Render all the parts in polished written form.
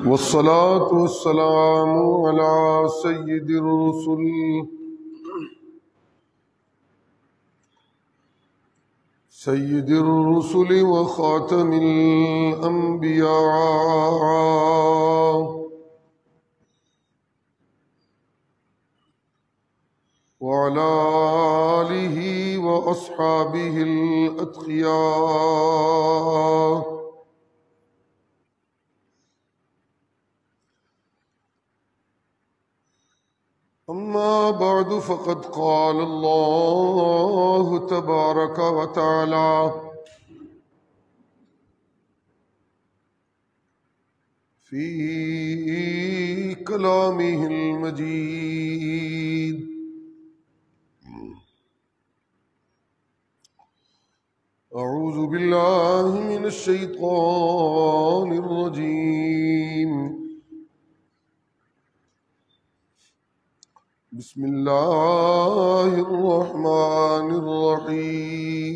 والصلاة والسلام على سيد الرسل وخاتم الأنبياء وعلى آله وأصحابه الأتقياء. أما بعد فقد قال الله تبارك وتعالى في كلامه المجيد: أعوذ بالله من الشيطان الرجيم. بسم الله الرحمن الرحيم.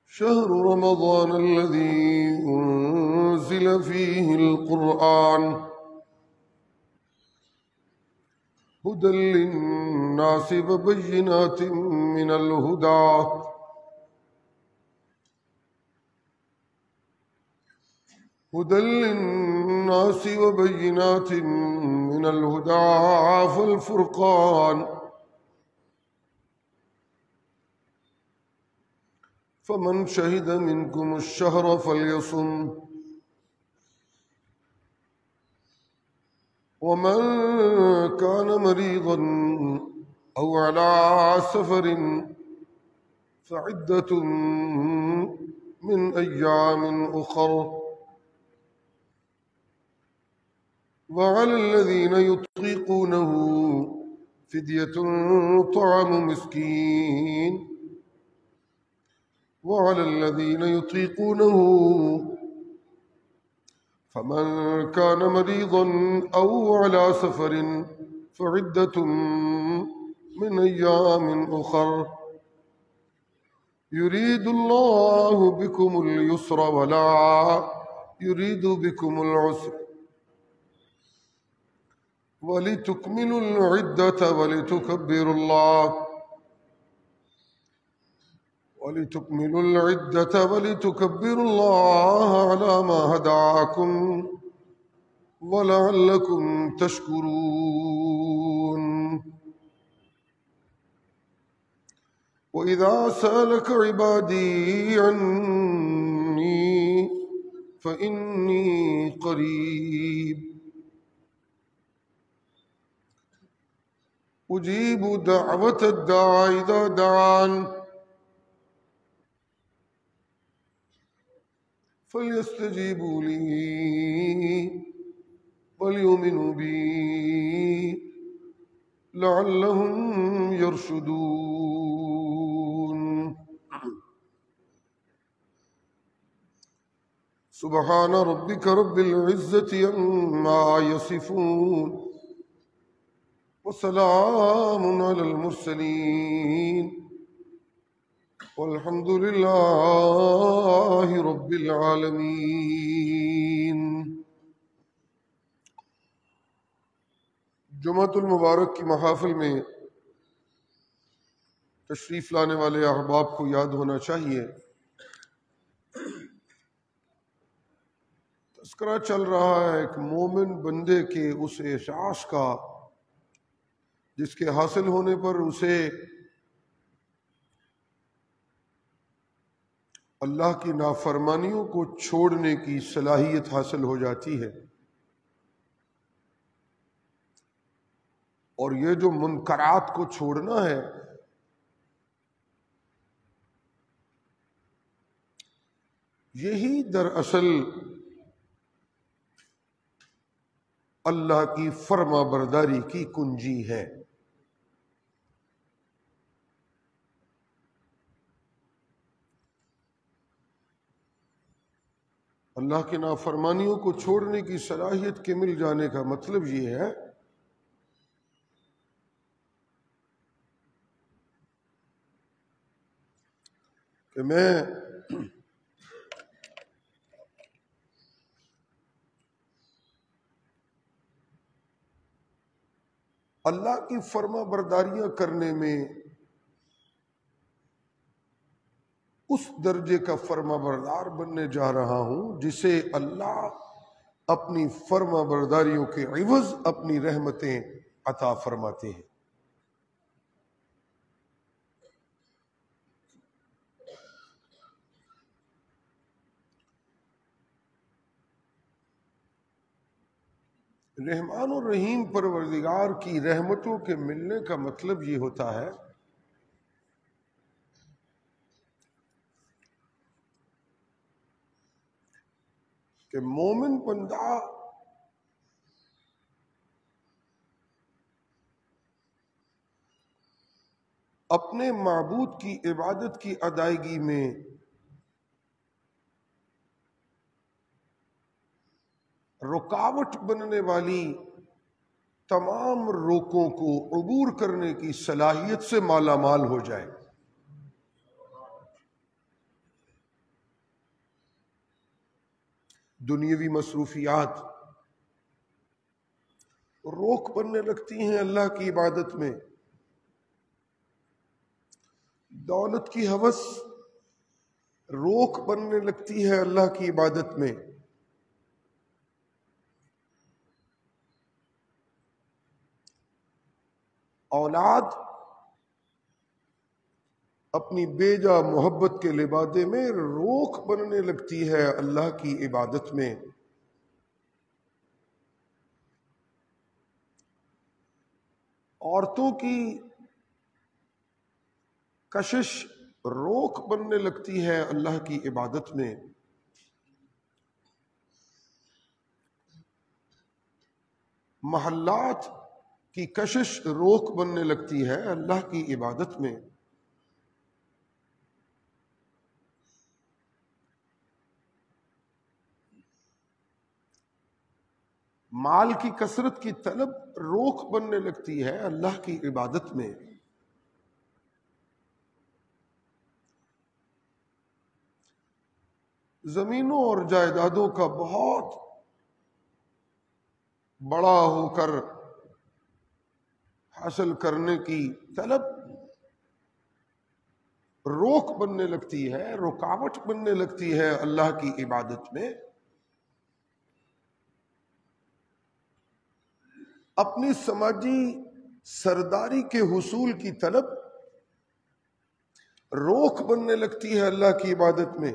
شهر رمضان الذي أنزل فيه القرآن هدى للناس وبينات من الهدى والفرقان، فمن شهد منكم الشهر فليصم، ومن كان مريضا أو على سفر فعدة من أيام أخر. وعلى الذين يطيقونه فدية طعام مسكين، وعلى الذين يطيقونه فمن كان مريضا أو على سفر فعدة من أيام أخر. يريد الله بكم اليسر ولا يريد بكم العسر، ولتكملوا العدة ولتكبروا الله على ما هداكم ولعلكم تشكرون. وإذا سألك عبادي عني فإني قريب أجيب دعوة الداع إذا دعان فليستجيبوا لي وليؤمنوا بي لعلهم يرشدون. سبحان ربك رب العزة عما يصفون وسلام على المرسلين والحمد لله رب العالمين۔ جمعۃ المبارک کی محافل میں تشریف لانے والے احباب کو یاد ہونا چاہیے، تذکرہ چل رہا ہے ایک مومن بندے کے اس احساس کا جس کے حاصل ہونے پر اسے اللہ کی نافرمانیوں کو چھوڑنے کی صلاحیت حاصل ہو جاتی ہے، اور یہ جو منکرات کو چھوڑنا ہے یہی دراصل اللہ کی فرما برداری کی کنجی ہے۔ اللہ کی نافرمانیوں کو چھوڑنے کی صلاحیت کے مل جانے کا مطلب یہ ہے کہ میں اللہ کی فرما برداریاں کرنے میں اس درجے کا فرما بردار بننے جا رہا ہوں جسے اللہ اپنی فرما برداریوں کے عوض اپنی رحمتیں عطا فرماتے ہیں۔ رحمان الرحیم پروردگار کی رحمتوں کے ملنے کا مطلب یہ ہوتا ہے کہ مومن بندہ اپنے معبود کی عبادت کی ادائیگی میں رکاوٹ بننے والی تمام روکوں کو عبور کرنے کی صلاحیت سے مالا مال ہو جائے۔ دنیاوی مصروفیات روک بننے لگتی ہیں اللہ کی عبادت میں، دولت کی ہوس روک بننے لگتی ہے اللہ کی عبادت میں، اولاد اپنی بیجا محبت کے لبادے میں روک بننے لگتی ہے اللہ کی عبادت میں، عورتوں کی کشش روک بننے لگتی ہے اللہ کی عبادت میں، محلات کی کشش روک بننے لگتی ہے اللہ کی عبادت میں، مال کی کثرت کی طلب روک بننے لگتی ہے اللہ کی عبادت میں، زمینوں اور جائیدادوں کا بہت بڑا ہو کر حاصل کرنے کی طلب روک بننے لگتی ہے، رکاوٹ بننے لگتی ہے اللہ کی عبادت میں، اپنی سماجی سرداری کے حصول کی طلب روک بننے لگتی ہے اللہ کی عبادت میں،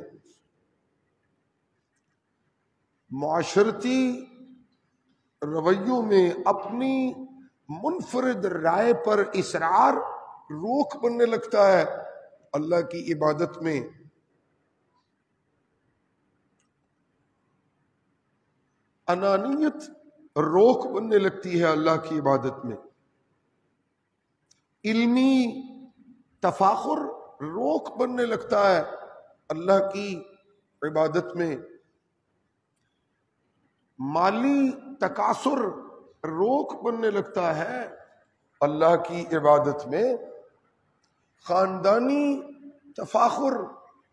معاشرتی رویوں میں اپنی منفرد رائے پر اصرار روک بننے لگتا ہے اللہ کی عبادت میں، انانیت روک بننے لگتی ہے اللہ کی عبادت میں، علمی تفاخر روک بننے لگتا ہے اللہ کی عبادت میں، مالی تکاثر روک بننے لگتا ہے اللہ کی عبادت میں، خاندانی تفاخر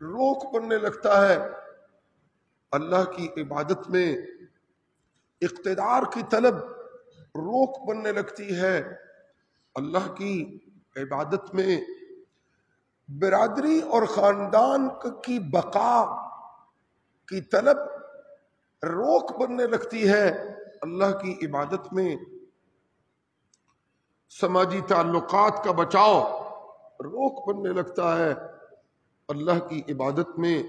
روک بننے لگتا ہے اللہ کی عبادت میں، اقتدار کی طلب روک بننے لگتی ہے اللہ کی عبادت میں، برادری اور خاندان کی بقا کی طلب روک بننے لگتی ہے اللہ کی عبادت میں، سماجی تعلقات کا بچاؤ روک بننے لگتا ہے اللہ کی عبادت میں،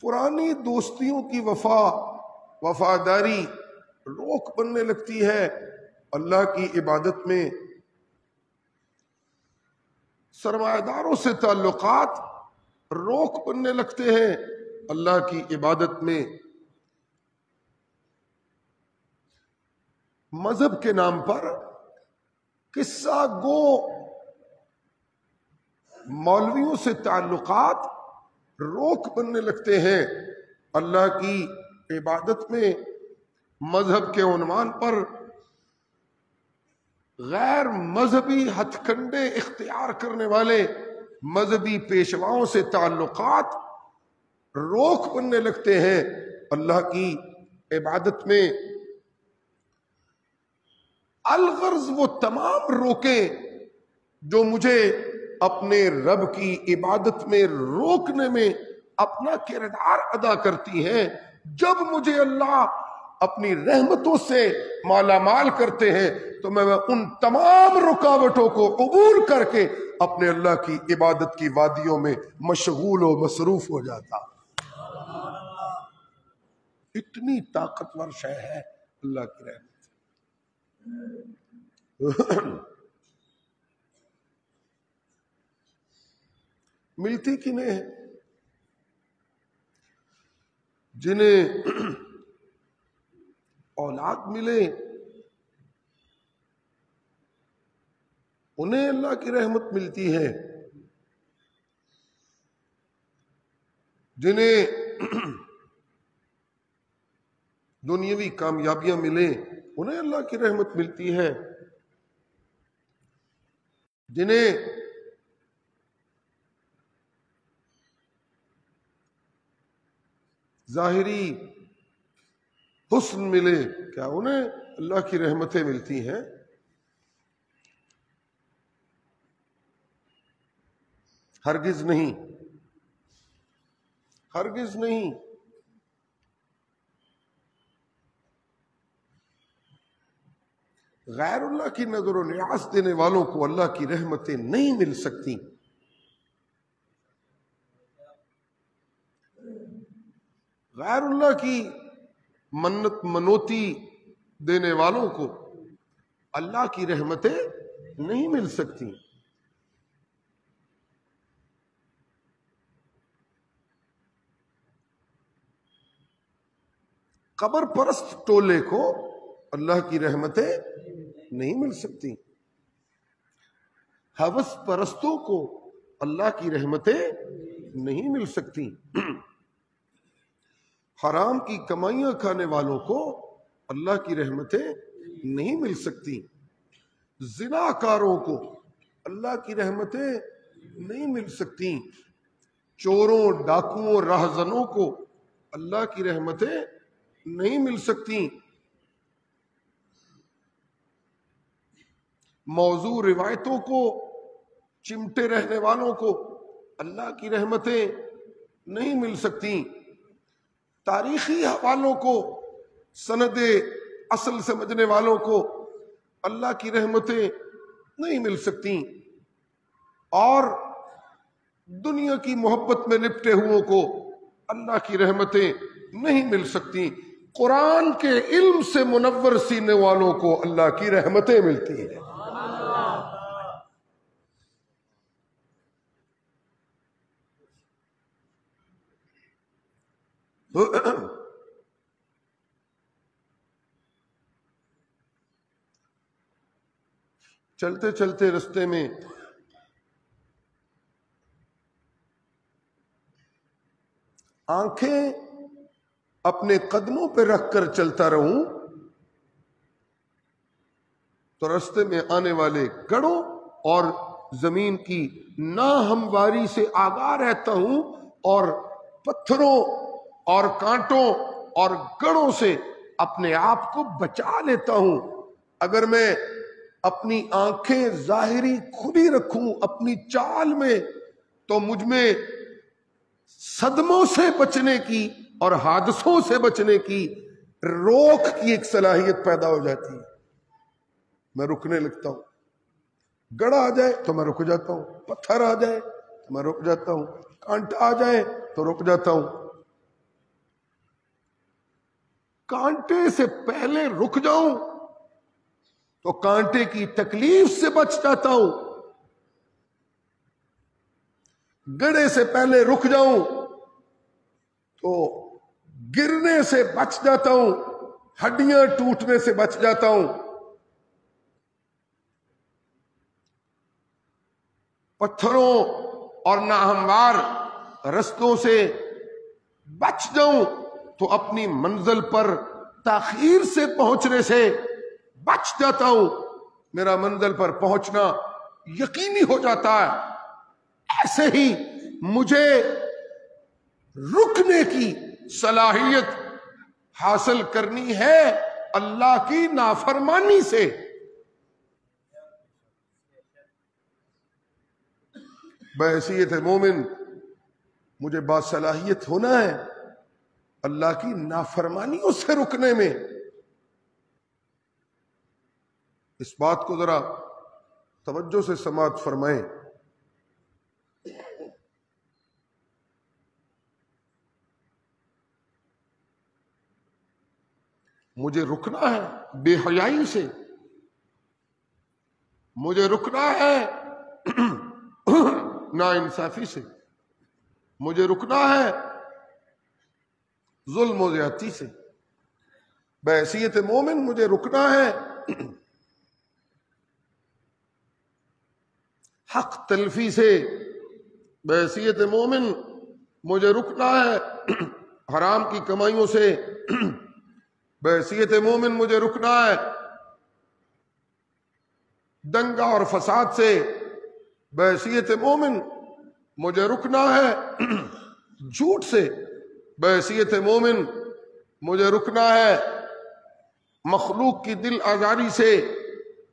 پرانی دوستیوں کی وفاداری روک بننے لگتی ہے اللہ کی عبادت میں، سرمایہ داروں سے تعلقات روک بننے لگتے ہیں اللہ کی عبادت میں، مذہب کے نام پر قصہ گو مولویوں سے تعلقات روک بننے لگتے ہیں اللہ کی عبادت میں، مذہب کے عنوان پر غیر مذہبی ہتھ کنڈے اختیار کرنے والے مذہبی پیشواؤں سے تعلقات روک بننے لگتے ہیں اللہ کی عبادت میں۔ الغرض وہ تمام روکیں جو مجھے اپنے رب کی عبادت میں روکنے میں اپنا کردار ادا کرتی ہیں۔ جب مجھے اللہ اپنی رحمتوں سے مالا مال کرتے ہیں تو میں ان تمام رکاوٹوں کو عبور کر کے اپنے اللہ کی عبادت کی وادیوں میں مشغول و مصروف ہو جاتا۔ اتنی طاقتور شے ہے اللہ کی رحمت۔ ملتی کہ نہیں ہے؟ جنہیں اولاد ملے انہیں اللہ کی رحمت ملتی ہے، جنہیں دنیاوی کامیابیاں ملیں انہیں اللہ کی رحمت ملتی ہے، جنہیں ظاہری حسن ملے کیا انہیں اللہ کی رحمتیں ملتی ہیں؟ ہرگز نہیں، ہرگز نہیں۔ غیر اللہ کی نظر و نیاز دینے والوں کو اللہ کی رحمتیں نہیں مل سکتی۔ غیر اللہ کی منت منوتی دینے والوں کو اللہ کی رحمتیں نہیں مل سکتی۔ قبر پرست ٹولے کو اللہ کی رحمتیں نہیں مل سکتی۔ ہوس پرستوں کو اللہ کی رحمتیں نہیں مل سکتی۔ حرام کی کمائیاں کھانے والوں کو اللہ کی رحمتیں نہیں مل سکتی۔ زنا کاروں کو اللہ کی رحمتیں نہیں مل سکتی۔ چوروں، ڈاکوؤں، راہزنوں کو اللہ کی رحمتیں نہیں مل سکتی۔ موضوع روایتوں کو چمٹے رہنے والوں کو اللہ کی رحمتیں نہیں مل سکتی۔ تاریخی حوالوں کو، سند اصل سمجھنے والوں کو اللہ کی رحمتیں نہیں مل سکتی، اور دنیا کی محبت میں لپٹے ہوئوں کو اللہ کی رحمتیں نہیں مل سکتی۔ قرآن کے علم سے منور سینے والوں کو اللہ کی رحمتیں ملتی ہیں۔ چلتے چلتے رستے میں آنکھیں اپنے قدموں پہ رکھ کر چلتا رہوں تو رستے میں آنے والے گڑھوں اور زمین کی ناہمواری سے آگاہ رہتا ہوں، اور پتھروں اور کانٹوں اور گڑھوں سے اپنے آپ کو بچا لیتا ہوں۔ اگر میں اپنی آنکھیں ظاہری کھلی رکھوں اپنی چال میں تو مجھ میں صدموں سے بچنے کی اور حادثوں سے بچنے کی روک کی ایک صلاحیت پیدا ہو جاتی ہے۔ میں رکنے لگتا ہوں، گڑھا آ جائے تو میں رک جاتا ہوں، پتھر آ جائے تو میں رک جاتا ہوں، کانٹا آ جائے تو رک جاتا ہوں۔ کانٹے سے پہلے رک جاؤں تو کانٹے کی تکلیف سے بچ جاتا ہوں، گڑھے سے پہلے رک جاؤں تو گرنے سے بچ جاتا ہوں، ہڈیاں ٹوٹنے سے بچ جاتا ہوں۔ پتھروں اور ناہموار رستوں سے بچ جاؤں تو اپنی منزل پر تاخیر سے پہنچنے سے بچ جاتا ہوں۔ میرا منزل پر پہنچنا یقینی ہو جاتا ہے، ایسے ہی مجھے رکنے کی صلاحیت حاصل کرنی ہے اللہ کی نافرمانی سے۔ بحیثیت مومن مجھے باصلاحیت ہونا ہے اللہ کی نافرمانیوں سے رکنے میں۔ اس بات کو ذرا توجہ سے سماعت فرمائیں۔ مجھے رکنا ہے بے حیائی سے، مجھے رکنا ہے ناانصافی سے، مجھے رکنا ہے ظلم و زیادتی سے۔ بحیثیت مومن مجھے رکنا ہے حق تلفی سے۔ بحیثیت مومن مجھے رکنا ہے حرام کی کمائیوں سے۔ بحیثیت مومن مجھے رکنا ہے دنگا اور فساد سے۔ بحیثیت مومن مجھے رکنا ہے جھوٹ سے۔ بحیثیت مومن مجھے رکنا ہے مخلوق کی دل آزاری سے۔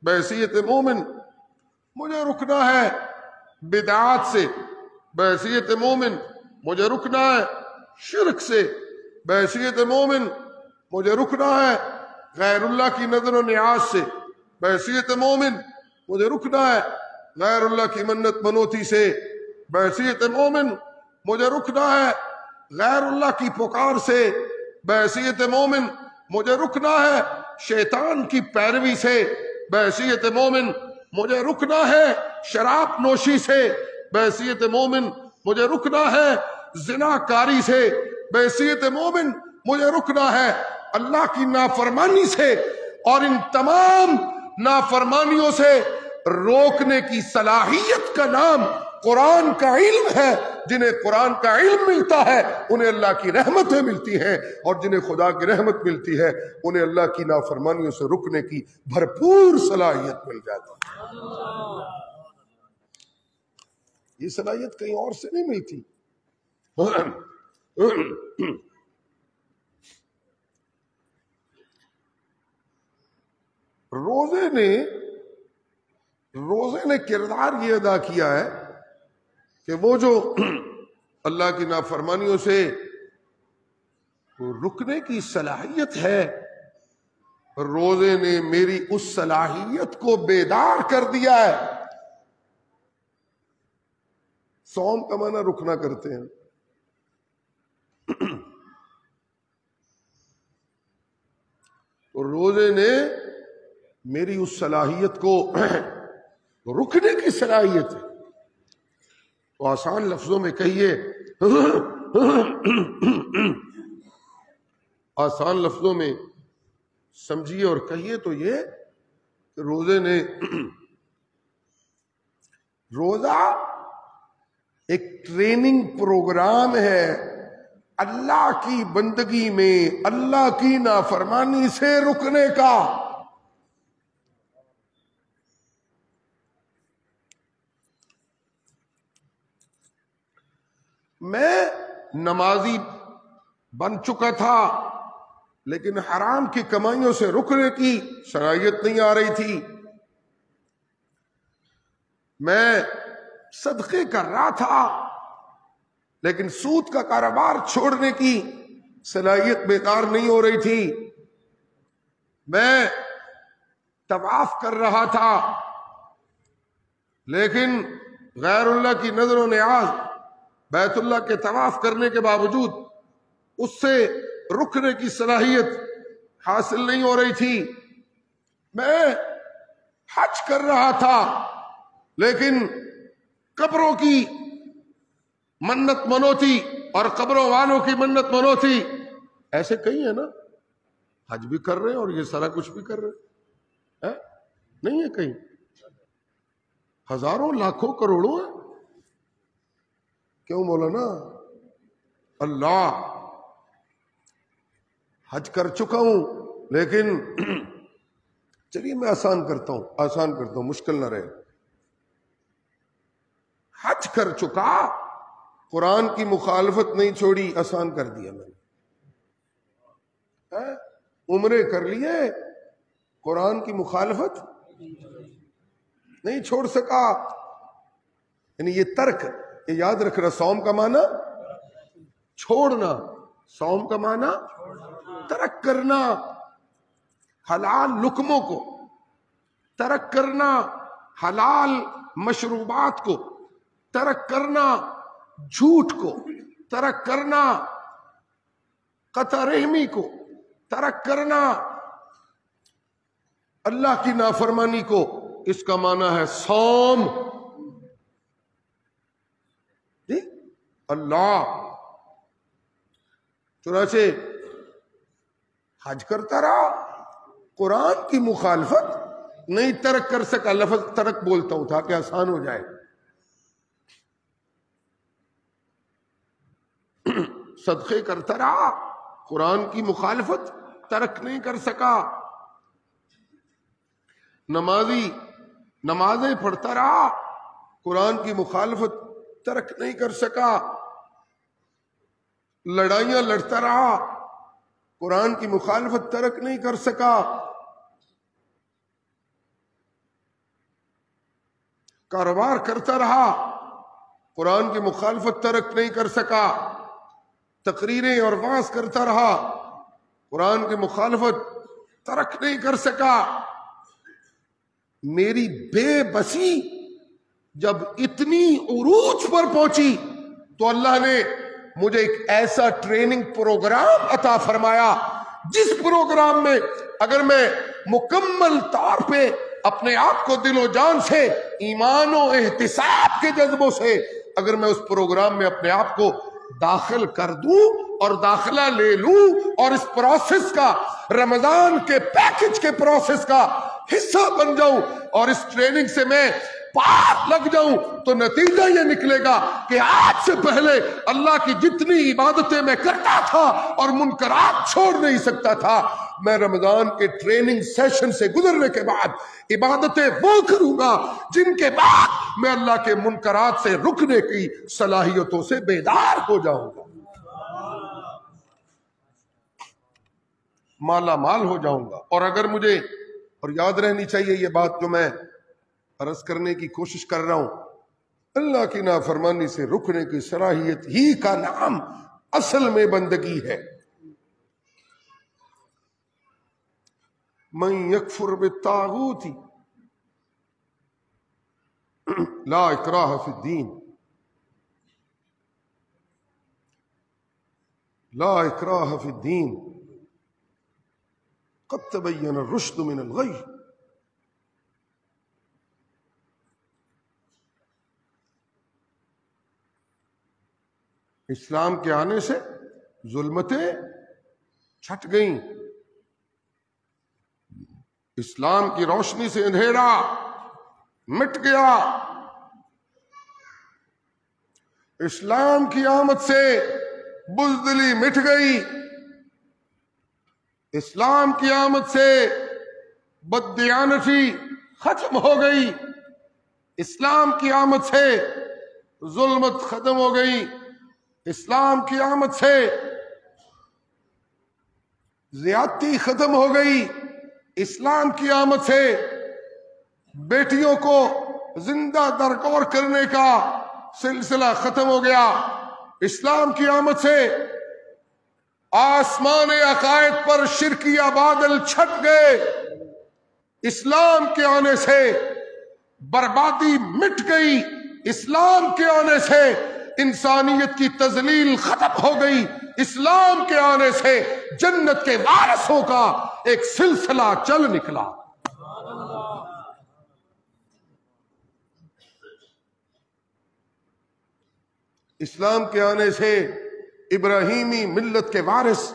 بحیثیت مومن مجھے رکنا ہے بدعات سے۔ بحیثیت مومن مجھے رکنا ہے شرک سے۔ بحیثیت مومن مجھے رکنا ہے غیر اللہ کی نظر و نیاز سے۔ بحیثیت مومن مجھے رکنا ہے غیر اللہ کی منت منوتی سے۔ بحیثیت مومن مجھے رکنا ہے غیر اللہ کی پکار سے۔ بحیثیت مومن مجھے رکنا ہے شیطان کی پیروی سے۔ بحیثیت مومن مجھے رکنا ہے شراب نوشی سے۔ بحیثیت مومن مجھے رکنا ہے زنا کاری سے۔ بحیثیت مومن مجھے رکنا ہے اللہ کی نافرمانی سے۔ اور ان تمام نافرمانیوں سے روکنے کی صلاحیت کا نام قرآن کا علم ہے۔ جنہیں قرآن کا علم ملتا ہے انہیں اللہ کی رحمتیں ملتی ہیں، اور جنہیں خدا کی رحمت ملتی ہے انہیں اللہ کی نافرمانیوں سے رکنے کی بھرپور صلاحیت مل جاتی ہے۔ یہ صلاحیت کہیں اور سے نہیں ملتی۔ روزے نے کردار یہ ادا کیا ہے کہ وہ جو اللہ کی نافرمانیوں سے رکنے کی صلاحیت ہے، روزے نے میری اس صلاحیت کو بیدار کر دیا ہے۔ صوم کا معنی رکنا کرتے ہیں، تو روزے نے میری اس صلاحیت کو رکنے کی صلاحیت ہے۔ تو آسان لفظوں میں کہیے، آسان لفظوں میں سمجھیے اور کہیے تو یہ کہ روزہ ایک ٹریننگ پروگرام ہے اللہ کی بندگی میں اللہ کی نافرمانی سے رکنے کا۔ میں نمازی بن چکا تھا لیکن حرام کی کمائیوں سے رکنے کی صلاحیت نہیں آ رہی تھی۔ میں صدقے کر رہا تھا لیکن سود کا کاروبار چھوڑنے کی صلاحیت بیکار نہیں ہو رہی تھی۔ میں طواف کر رہا تھا لیکن غیر اللہ کی نظر و نیاز بیت اللہ کے طواف کرنے کے باوجود اس سے رکنے کی صلاحیت حاصل نہیں ہو رہی تھی۔ میں حج کر رہا تھا لیکن قبروں کی منت منوتی اور قبروں والوں کی منت منوتی، ایسے کئی ہیں نا، حج بھی کر رہے ہیں اور یہ سارا کچھ بھی کر رہے ہیں، نہیں ہے کہیں؟ ہزاروں لاکھوں کروڑوں ہیں۔ کیوں مولانا؟ اللہ حج کر چکا ہوں لیکن چلیے میں آسان کرتا ہوں مشکل نہ رہے۔ حج کر چکا، قرآن کی مخالفت نہیں چھوڑی، آسان کر دیا میں نے، عمرے کر لیے، قرآن کی مخالفت نہیں چھوڑ سکا۔ یعنی یہ ترک، یہ یاد رکھنا، صوم کا معنی چھوڑنا، صوم کا معنی ترک کرنا، حلال لقموں کو ترک کرنا، حلال مشروبات کو ترک کرنا، جھوٹ کو ترک کرنا، قطع رحمی کو ترک کرنا، اللہ کی نافرمانی کو، اس کا معنی ہے صوم۔ جی اللہ، چنانچہ حج کرتا رہا، قرآن کی مخالفت نہیں ترک کر سکا۔ لفظ ترک بولتا ہوں تھا کہ آسان ہو جائے۔ صدقے کرتا رہا، قرآن کی مخالفت ترک نہیں کر سکا۔ نمازیں پڑھتا رہا، قرآن کی مخالفت ترک نہیں کر سکا۔ لڑائیاں لڑتا رہا، قرآن کی مخالفت ترک نہیں کر سکا۔ کاروبار کرتا رہا، قرآن کی مخالفت ترک نہیں کر سکا۔ تقریریں اور وعظ کرتا رہا، قرآن کی مخالفت ترک نہیں کر سکا۔ میری بے بسی جب اتنی عروج پر پہنچی تو اللہ نے مجھے ایک ایسا ٹریننگ پروگرام عطا فرمایا، جس پروگرام میں اگر میں مکمل طور پہ اپنے آپ کو دل و جان سے، ایمان و احتساب کے جذبوں سے اگر میں اس پروگرام میں اپنے آپ کو داخل کر دوں اور داخلہ لے لوں اور اس پروسیس کا، رمضان کے پیکج کے پروسیس کا حصہ بن جاؤں اور اس ٹریننگ سے میں پار لگ جاؤں، تو نتیجہ یہ نکلے گا کہ آج سے پہلے اللہ کی جتنی عبادتیں میں کرتا تھا اور منکرات چھوڑ نہیں سکتا تھا، میں رمضان کے ٹریننگ سیشن سے گزرنے کے بعد عبادتیں وہ کروں گا جن کے بعد میں اللہ کے منکرات سے رکنے کی صلاحیتوں سے بیدار ہو جاؤں گا، مالا مال ہو جاؤں گا۔ اور اگر مجھے، اور یاد رہنی چاہیے یہ بات جو میں عرض کرنے کی کوشش کر رہا ہوں، اللہ کی نافرمانی سے رکنے کی صلاحیت ہی کا نام اصل میں بندگی ہے۔ من یکفر بالطاغوت لا اکراہ فی الدین، لا اکراہ فی الدین قد تبین الرشد من الغی۔ اسلام کے آنے سے ظلمتیں چھٹ گئیں، اسلام کی روشنی سے اندھیرا مٹ گیا، اسلام کی آمد سے بزدلی مٹ گئی، اسلام کی آمد سے بددیانتی ختم ہو گئی، اسلام کی آمد سے ظلمت ختم ہو گئی، اسلام کی آمد سے زیادتی ختم ہو گئی، اسلام کی آمد سے بیٹیوں کو زندہ درگور کرنے کا سلسلہ ختم ہو گیا، اسلام کی آمد سے آسمان عقائد پر شرکیہ بادل چھٹ گئے، اسلام کے آنے سے بربادی مٹ گئی، اسلام کے آنے سے انسانیت کی تذلیل ختم ہو گئی، اسلام کے آنے سے جنت کے وارثوں کا ایک سلسلہ چل نکلا۔ اسلام کے آنے سے ابراہیمی ملت کے وارث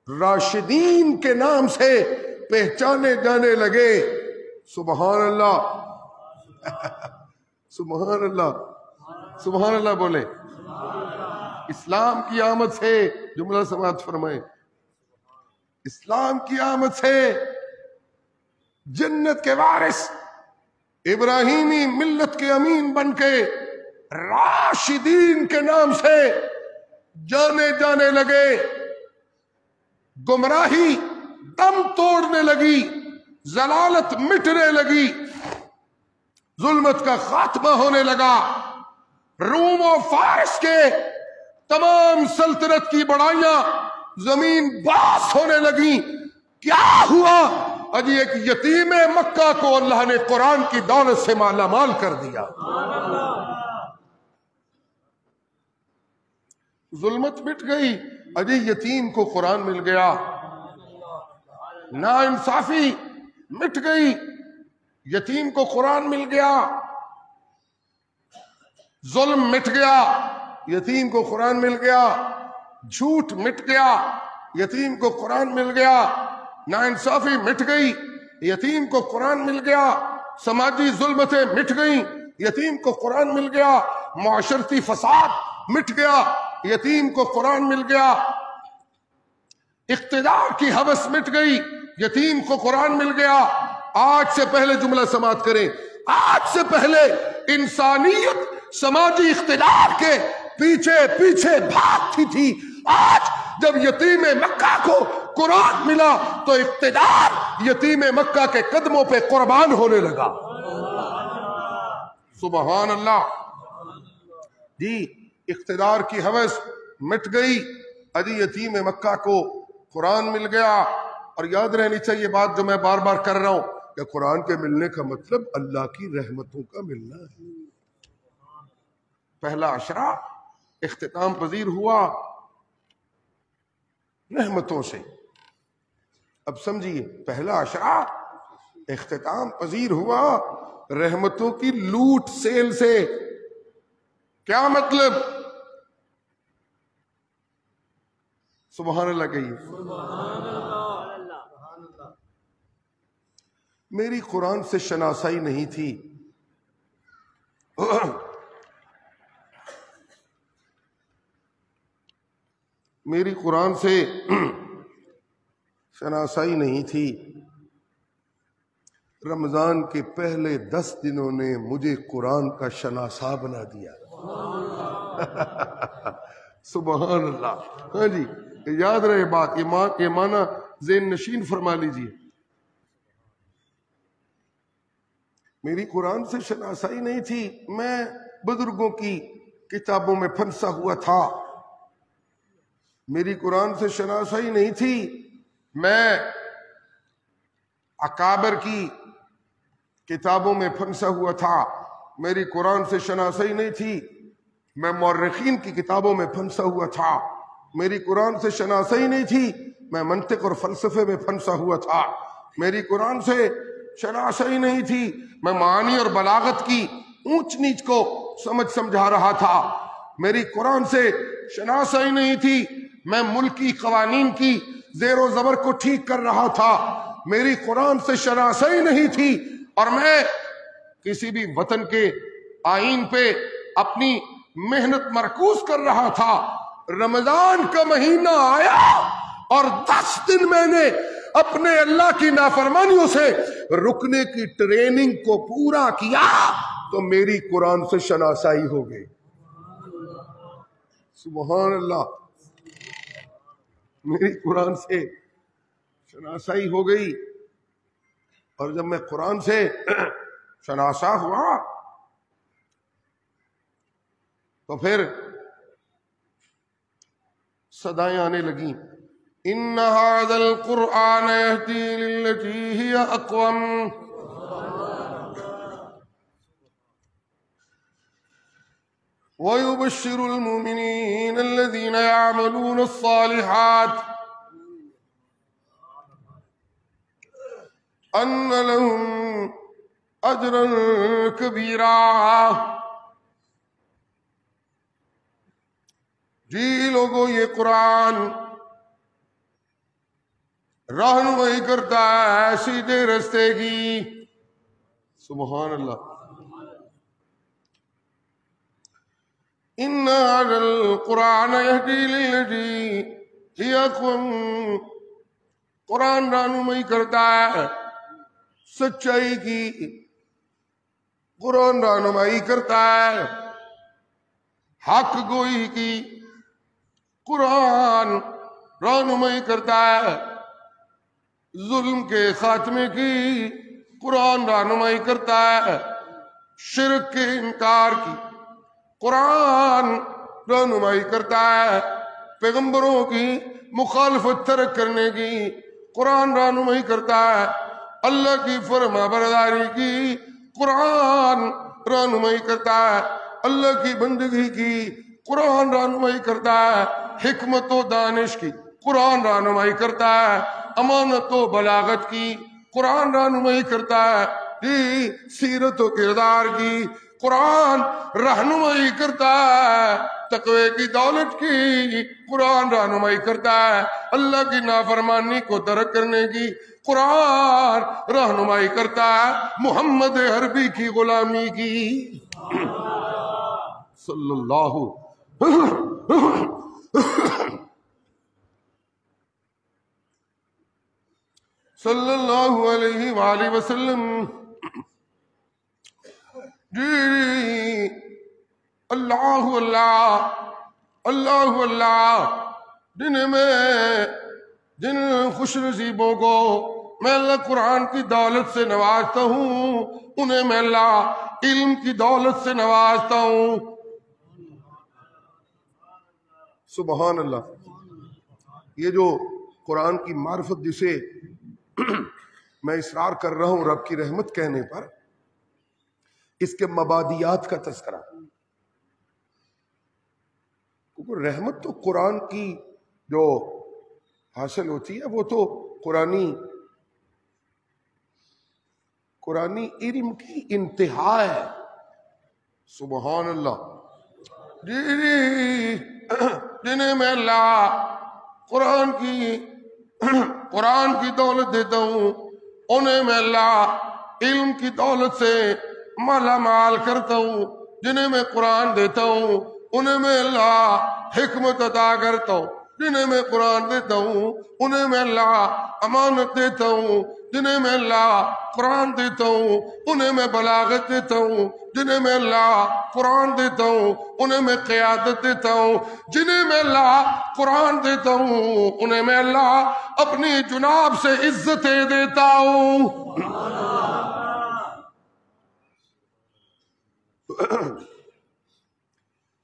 راشدین کے نام سے پہچانے جانے لگے۔ سبحان اللہ، سبحان اللہ، سبحان اللہ بولے۔ اسلام کی آمد سے، جملہ سماعت فرمائیں، اسلام کی آمد سے جنت کے وارث ابراہیمی ملت کے امین بن کے راشدین کے نام سے جانے جانے لگے، گمراہی دم توڑنے لگی، ضلالت مٹنے لگی، ظلمت کا خاتمہ ہونے لگا، روم و فارس کے تمام سلطنت کی بڑائیاں زمین باس ہونے لگیں۔ کیا ہوا؟ اجی ایک یتیم مکہ کو اللہ نے قرآن کی دولت سے مالا مال کر دیا۔ ظلمت مٹ گئی، اجی یتیم کو قرآن مل گیا، ناانصافی مٹ گئی، یتیم کو قرآن مل گیا، ظلم مٹ گیا، یتیم کو قرآن مل گیا، جھوٹ مٹ گیا، یتیم کو قرآن مل گیا، ناانصافی مٹ گئی، یتیم کو قرآن مل گیا، سماجی ظلمتیں مٹ گئیں، یتیم کو قرآن مل گیا، معاشرتی فساد مٹ گیا، یتیم کو قرآن مل گیا، اقتدار کی ہوس مٹ گئی، یتیم کو قرآن مل گیا۔ آج سے پہلے جملہ سماعت کریں، آج سے پہلے انسانیت سماجی اقتدار کے پیچھے پیچھے بھاگتی تھی، آج جب یتیم مکہ کو قرآن ملا تو اقتدار یتیم مکہ کے قدموں پہ قربان ہونے لگا۔ سبحان اللہ۔ جی اقتدار کی ہوس مٹ گئی، اجی یتیم مکہ کو قرآن مل گیا۔ اور یاد رہنی چاہیے بات جو میں بار بار کر رہا ہوں کہ قرآن کے ملنے کا مطلب اللہ کی رحمتوں کا ملنا ہے۔ پہلا عشرہ اختتام پذیر ہوا رحمتوں سے۔ اب سمجھیے، پہلا عشرہ اختتام پذیر ہوا رحمتوں کی لوٹ سیل سے۔ کیا مطلب؟ سبحان اللہ کہیے۔ میری قرآن سے شناسائی نہیں تھی، میری قرآن سے شناسائی نہیں تھی، رمضان کے پہلے 10 دنوں نے مجھے قرآن کا شناسا بنا دیا۔ سبحان اللہ۔ ہاں جی، یاد رہے بات، یہ معنی ذہن نشین فرما لیجیے۔ میری قرآن سے شناسائی نہیں تھی، میں بزرگوں کی کتابوں میں پھنسا ہوا تھا۔ میری قرآن سے شناسائی نہیں تھی، میں اکابر کی کتابوں میں پھنسا ہوا تھا۔ میری قرآن سے شناسائی نہیں تھی، میں مورخین کی کتابوں میں پھنسا ہوا تھا۔ میری قرآن سے شناسائی نہیں تھی، میں منطق اور فلسفے میں پھنسا ہوا تھا۔ میری قرآن سے شناسائی نہیں تھی، میں معانی اور بلاغت کی اونچ نیچ کو سمجھا رہا تھا۔ میری قرآن سے شناسائی نہیں تھی، میں ملکی قوانین کی زیر و زبر کو ٹھیک کر رہا تھا۔ میری قرآن سے شناسائی نہیں تھی اور میں کسی بھی وطن کے آئین پہ اپنی محنت مرکوز کر رہا تھا۔ رمضان کا مہینہ آیا اور 10 دن میں نے اپنے اللہ کی نافرمانیوں سے رکنے کی ٹریننگ کو پورا کیا تو میری قرآن سے شناسائی ہو گئی۔ سبحان اللہ۔ میری قرآن سے شناسائی ہو گئی، اور جب میں قرآن سے شناسا ہوا تو پھر صدائیں آنے لگیں، ان هذا القرآن يهدي للتي هي اقوم ويبشر المؤمنين الذين يعملون الصالحات ان لهم اجرا كبيرا۔ جی لوگوں، یہ قرآن رہنمائی کرتا ہے سیدھے رستے کی۔ سبحان اللہ۔ ان هذا القرآن يهدي للتي هي اقوم، قرآن رہنمائی کرتا ہے سچائی کی، قرآن رہنمائی کرتا ہے حق گوئی کی قرآن رہنمائی کرتا ہے، ظلم کے خاتمے کی قرآن رہنمائی کرتا ہے، شرک کے انکار کی قرآن رہنمائی کرتا ہے، پیغمبروں کی مخالفت ترک کرنے کی قرآن رہنمائی کرتا ہے، اللہ کی فرما برداری کی قرآن رہنمائی کرتا ہے، اللہ کی بندگی کی قرآن رہنمائی کرتا ہے، حکمت و دانش کی قرآن رہنمائی کرتا ہے، امانت و بلاغت کی قرآن رہنمائی کرتا ہے، سیرت و کردار کی قرآن رہنمائی کرتا ہے، تقوی کی دولت کی قرآن رہنمائی کرتا ہے، اللہ کی نافرمانی کو ترک کرنے کی قرآن رہنمائی کرتا ہے، محمد عربی کی غلامی کی صلی اللہ صلی اللہ علیہ وآلہ وسلم۔ جی اللہ اللہ اللہ اللہ، جن خوش نصیبوں کو میں اللہ قرآن کی دولت سے نوازتا ہوں، انہیں میں اللہ علم کی دولت سے نوازتا ہوں۔ سبحان اللہ۔ یہ جو قرآن کی معرفت جسے میں اصرار کر رہا ہوں رب کی رحمت کہنے پر، اس کے مبادیات کا تذکرہ، کیونکہ رحمت تو قرآن کی جو حاصل ہوتی ہے وہ تو قرآنی علم کی انتہا ہے۔ سبحان اللہ۔ جی جنہیں میں اللہ قرآن کی دولت دیتا ہوں، انہیں میں اللہ علم کی دولت سے مالا مال کرتا ہوں، جنہیں میں قرآن دیتا ہوں انہیں میں اللہ حکمت عطا کرتا ہوں، جنہیں میں قرآن دیتا ہوں انہیں میں اللہ امانت دیتا ہوں، جنہیں میں اللہ قرآن دیتا ہوں انہیں میں بلاغت دیتا ہوں، جنہیں میں اللہ قرآن دیتا ہوں انہیں میں قیادت دیتا ہوں، جنہیں میں اللہ قرآن دیتا ہوں انہیں میں اللہ اپنی جناب سے عزتیں دیتا ہوں۔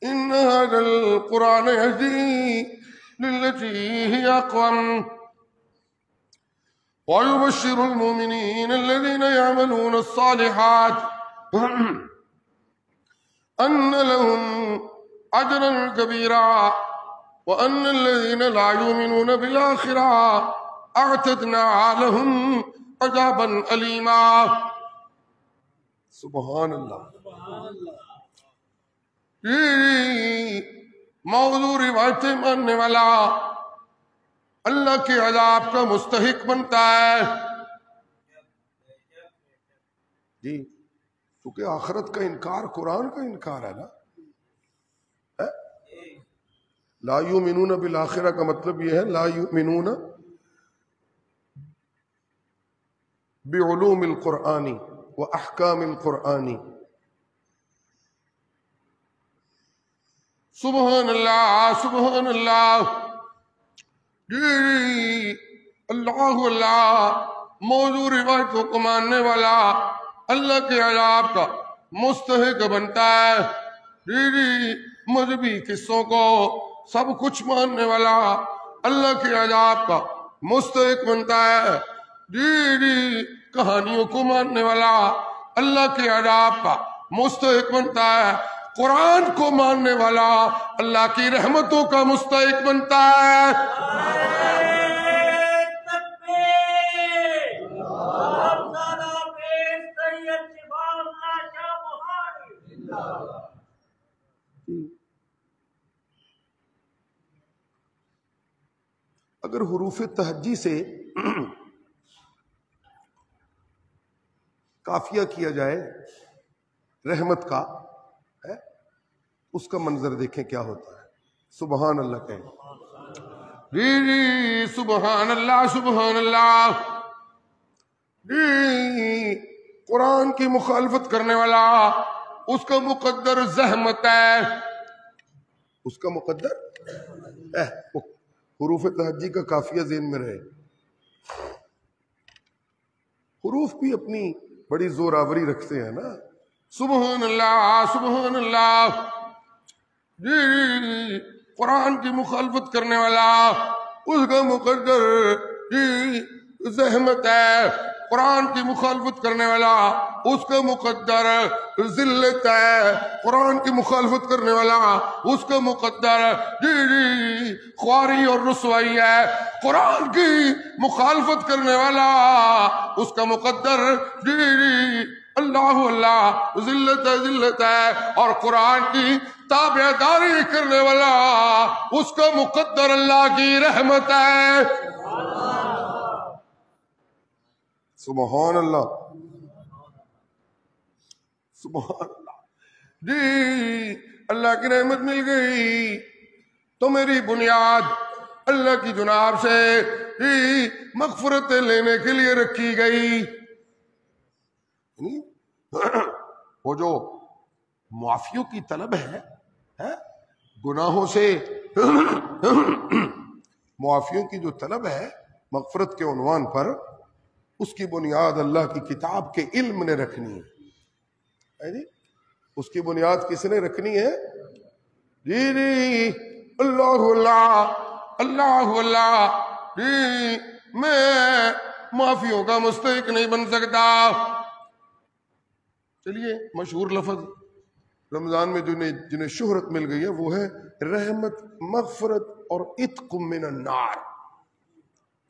ان هذا القرآن يهدي للتي هي أقوم ويبشر المؤمنين الذين يعملون الصالحات أن لهم أجرا كبيرا وأن الذين لا يؤمنون بالآخرة أعتدنا لهم عذابا أليما۔ سبحان اللہ۔ موضوع روایتیں ماننے والا اللہ کے عذاب کا مستحق بنتا ہے۔ جی کیونکہ آخرت کا انکار قرآن کا انکار ہے نا۔ لا یؤمنون بالآخرہ کا مطلب یہ ہے لا یؤمنون بعلوم القرآن و احکام القرآن۔ سبحان اللہ سبحان اللہ۔ جی اللہ اللہ، موضوع روایتوں کو ماننے والا اللہ کے عذاب کا مستحق بنتا ہے۔ جی مذہبی قصوں کو سب کچھ ماننے والا اللہ کے عذاب کا مستحق بنتا ہے۔ جی کہانیوں کو ماننے والا اللہ کے عذاب کا مستحق بنتا ہے۔ قرآن کو ماننے والا اللہ کی رحمتوں کا مستحق بنتا ہے۔ اگر حروف تہجی سے قافیہ کیا جائے رحمت کا، اس کا منظر دیکھیں کیا ہوتا ہے۔ سبحان اللہ کہیں۔ جی سبحان اللہ سبحان اللہ۔ جی قرآن کی مخالفت کرنے والا اس کا مقدر زحمت ہے۔ اس کا مقدر حروف تہجی کا قافیہ ذہن میں رہے. حروف بھی اپنی بڑی زور آوری رکھتے ہیں نا. سبحان اللہ سبحان اللہ. جی قرآن کی مخالفت کرنے والا اس کا مقدر جی زحمت ہے. قرآن کی مخالفت کرنے والا اس کا مقدر ذلت ہے. قرآن کی مخالفت کرنے والا اس کا مقدر جی خواری اور رسوائی ہے. قرآن کی مخالفت کرنے والا اس کا مقدر جی اللہ اللہ ذلت ہے. اور قرآن کی تابعداری کرنے والا اس کا مقدر اللہ کی رحمت ہے. سبحان اللہ سبحان اللہ. جی اللہ کی رحمت مل گئی تو میری بنیاد اللہ کی جناب سے جی مغفرت لینے کے لیے رکھی گئی. وہ جو معافیوں کی طلب ہے گناہوں سے معافیوں کی جو طلب ہے مغفرت کے عنوان پر، اس کی بنیاد اللہ کی کتاب کے علم نے رکھنی ہے. اس کی بنیاد کس نے رکھنی ہے؟ جی اللہ اللہ اللہ اللہ. جی میں معافیوں کا مستحق نہیں بن سکتا. چلیے مشہور لفظ رمضان میں جنہیں شہرت مل گئی ہے وہ ہے رحمت، مغفرت اور عتق من النار.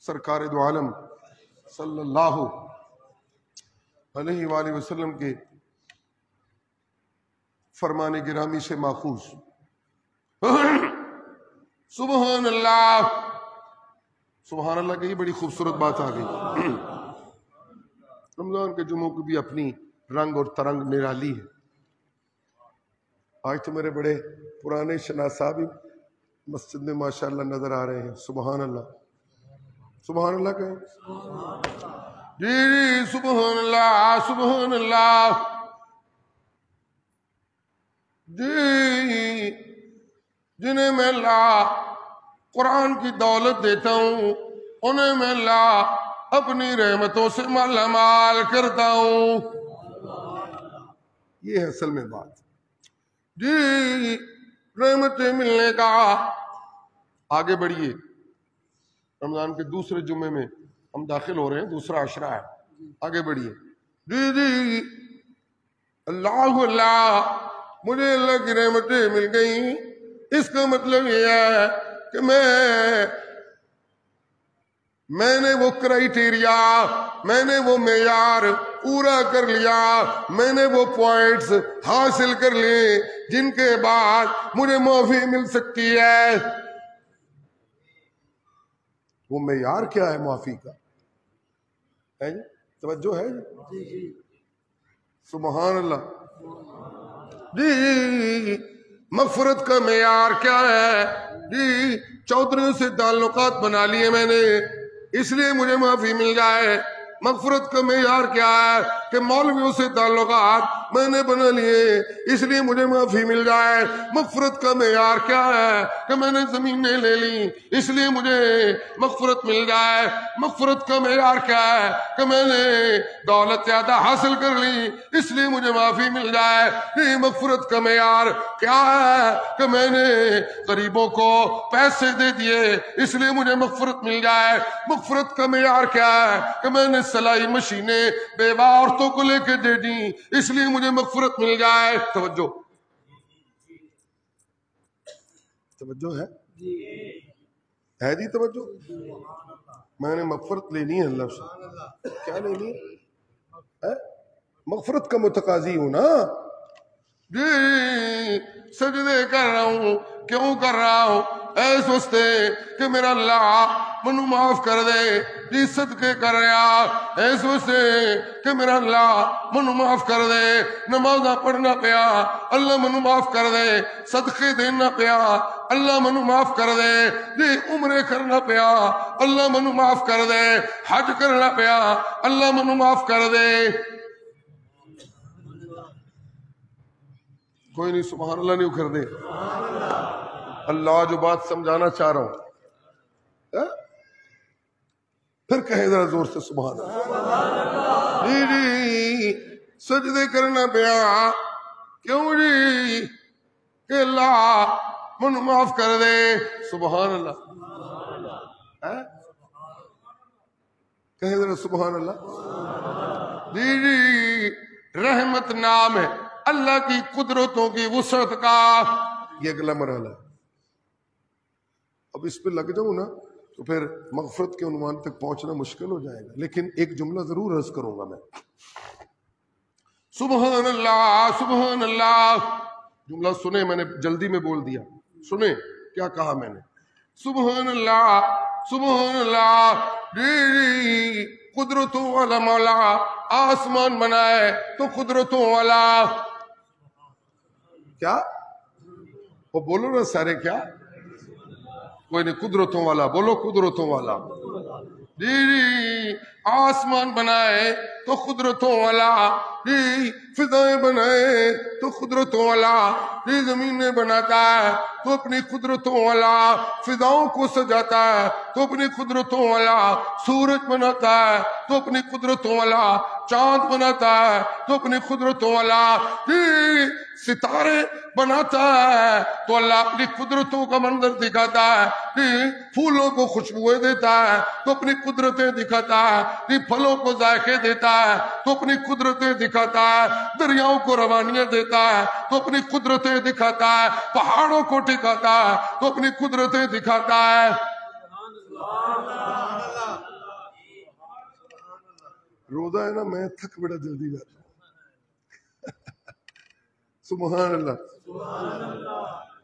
سرکار دو عالم صلی اللہ علیہ وآلہ وسلم کے فرمان گرامی سے ماخوذ. سبحان اللہ سبحان اللہ کی بڑی خوبصورت بات آ گئی. رمضان کے جمعوں کی بھی اپنی رنگ اور ترنگ نرالی ہے. آج تو میرے بڑے پرانے شناسا بھی مسجد میں ماشاءاللہ نظر آ رہے ہیں. سبحان اللہ سبحان اللہ کہیں جی سبحان اللہ سبحان اللہ. جی جنہیں میں اللہ قرآن کی دولت دیتا ہوں انہیں میں اللہ اپنی رحمتوں سے مالا مال کرتا ہوں. یہ ہے اصل میں بات. جی رحمتیں ملنے کا. آگے بڑھیے. رمضان کے دوسرے جمعے میں ہم داخل ہو رہے ہیں، دوسرا عشرہ ہے. آگے بڑھیے. جی اللہ اللہ مجھے اللہ کی رحمتیں مل گئیں. اس کا مطلب یہ ہے کہ میں نے وہ کرائیٹیریا، میں نے وہ معیار پورا کر لیا، میں نے وہ پوائنٹس حاصل کر لیے جن کے بعد مجھے معافی مل سکتی ہے. وہ معیار کیا ہے معافی کا؟ توجہ ہے جی سبحان اللہ. جی مغفرت کا معیار کیا ہے؟ جی چودھریوں سے تعلقات بنا لیے میں نے اس لیے مجھے معافی مل جائے. مغفرت کا معیار کیا ہے کہ مولویوں سے تعلقات میں نے بنا لیے اس لیے مجھے معافی مل جائے. مغفرت کا معیار کیا ہے کہ میں نے زمینیں لے لی اس لیے مجھے مغفرت مل جائے. مغفرت کا معیار کیا ہے کہ میں نے دولت زیادہ حاصل کر لی اس لیے مجھے معافی مل جائے. یہ مغفرت کا معیار کیا ہے کہ میں نے غریبوں کو پیسے دے دیے اس لیے مجھے مغفرت مل جائے. مغفرت کا معیار کیا ہے کہ میں نے سلائی مشینیں بیوہ عورتوں کو لے کے دے دی اس لیے مجھے مغفرت مل جائے. توجہ ہے جی توجہ. میں نے مغفرت لینی ہے اللہ سے. کیا لینی ہے؟ مغفرت کا متقاضی ہوں نا. جی سجدے کر رہا ہوں. کیوں کر رہا ہوں؟ ایس واسطے کہ میرا اللہ منو معاف کر دے. جی صدقے کر رہا ایس واسطے کہ میرا اللہ منو معاف کر دے. نمازاں پڑھنا پیا اللہ منو معاف کر دے. صدقے دینا پیا اللہ منو معاف کر دے. جی عمرے کرنا پیا اللہ منو معاف کر دے. حج کرنا پیا اللہ منو معاف کر دے. کوئی نہیں سبحان اللہ نہیں کر دے. اللہ جو بات سمجھانا چاہ رہا ہوں، پھر کہیں ذرا زور سے سبحان اللہ۔ جی جی سجدے کرنا پیا، کیوں جی؟ کہ اللہ من معاف کر دے، سبحان اللہ۔ کہیں ذرا سبحان اللہ۔ جی جی رحمت نام ہے اللہ کی قدرتوں کی وسعت کا، یہ اگلا مرحلہ ہے۔ اب اس پہ لگ جاؤں نا تو پھر مغفرت کے عنوان تک پہنچنا مشکل ہو جائے گا، لیکن ایک جملہ ضرور عرض کروں گا میں، سبحان اللہ سبحان اللہ۔ جملہ سنیں، میں نے جلدی میں بول دیا، سنیں کیا کہا میں نے، سبحان اللہ سبحان اللہ۔ جی قدرتوں والا مولا آسمان بنائے تو قدرتوں والا، کیا وہ بولو نا سارے، کیا کوئی نہیں، قدرتوں والا بولو، قدرتوں والا۔ جی جی آسمان بنائے تو قدرتوں والا، جی فضائیں بنائے تو قدرتوں والا، جی زمینیں بناتا ہے تو اپنی قدرتوں والا، فضاؤں کو سجاتا ہے تو اپنی قدرتوں والا، سورج بناتا ہے تو اپنی قدرتوں والا، چاند بناتا ہے تو اپنی قدرتوں والا، جی ستارے بناتا ہے تو اللہ اپنی قدرتوں کا منظر دکھاتا ہے، جی پھولوں کو خوشبوئیں دیتا ہے تو اپنی قدرتیں دکھاتا ہے، جی پھلوں کو ذائقے دیتا ہے تو اپنی قدرتیں دکھاتا ہے، دریاؤں کو روانیاں دیتا ہے تو اپنی قدرتیں دکھاتا ہے، پہاڑوں کو ٹکاتا ہے تو اپنی قدرتیں دکھاتا ہے۔ روزہ ہے نا، میں تھک بڑا جلدی جاتا ہوں، سبحان اللہ۔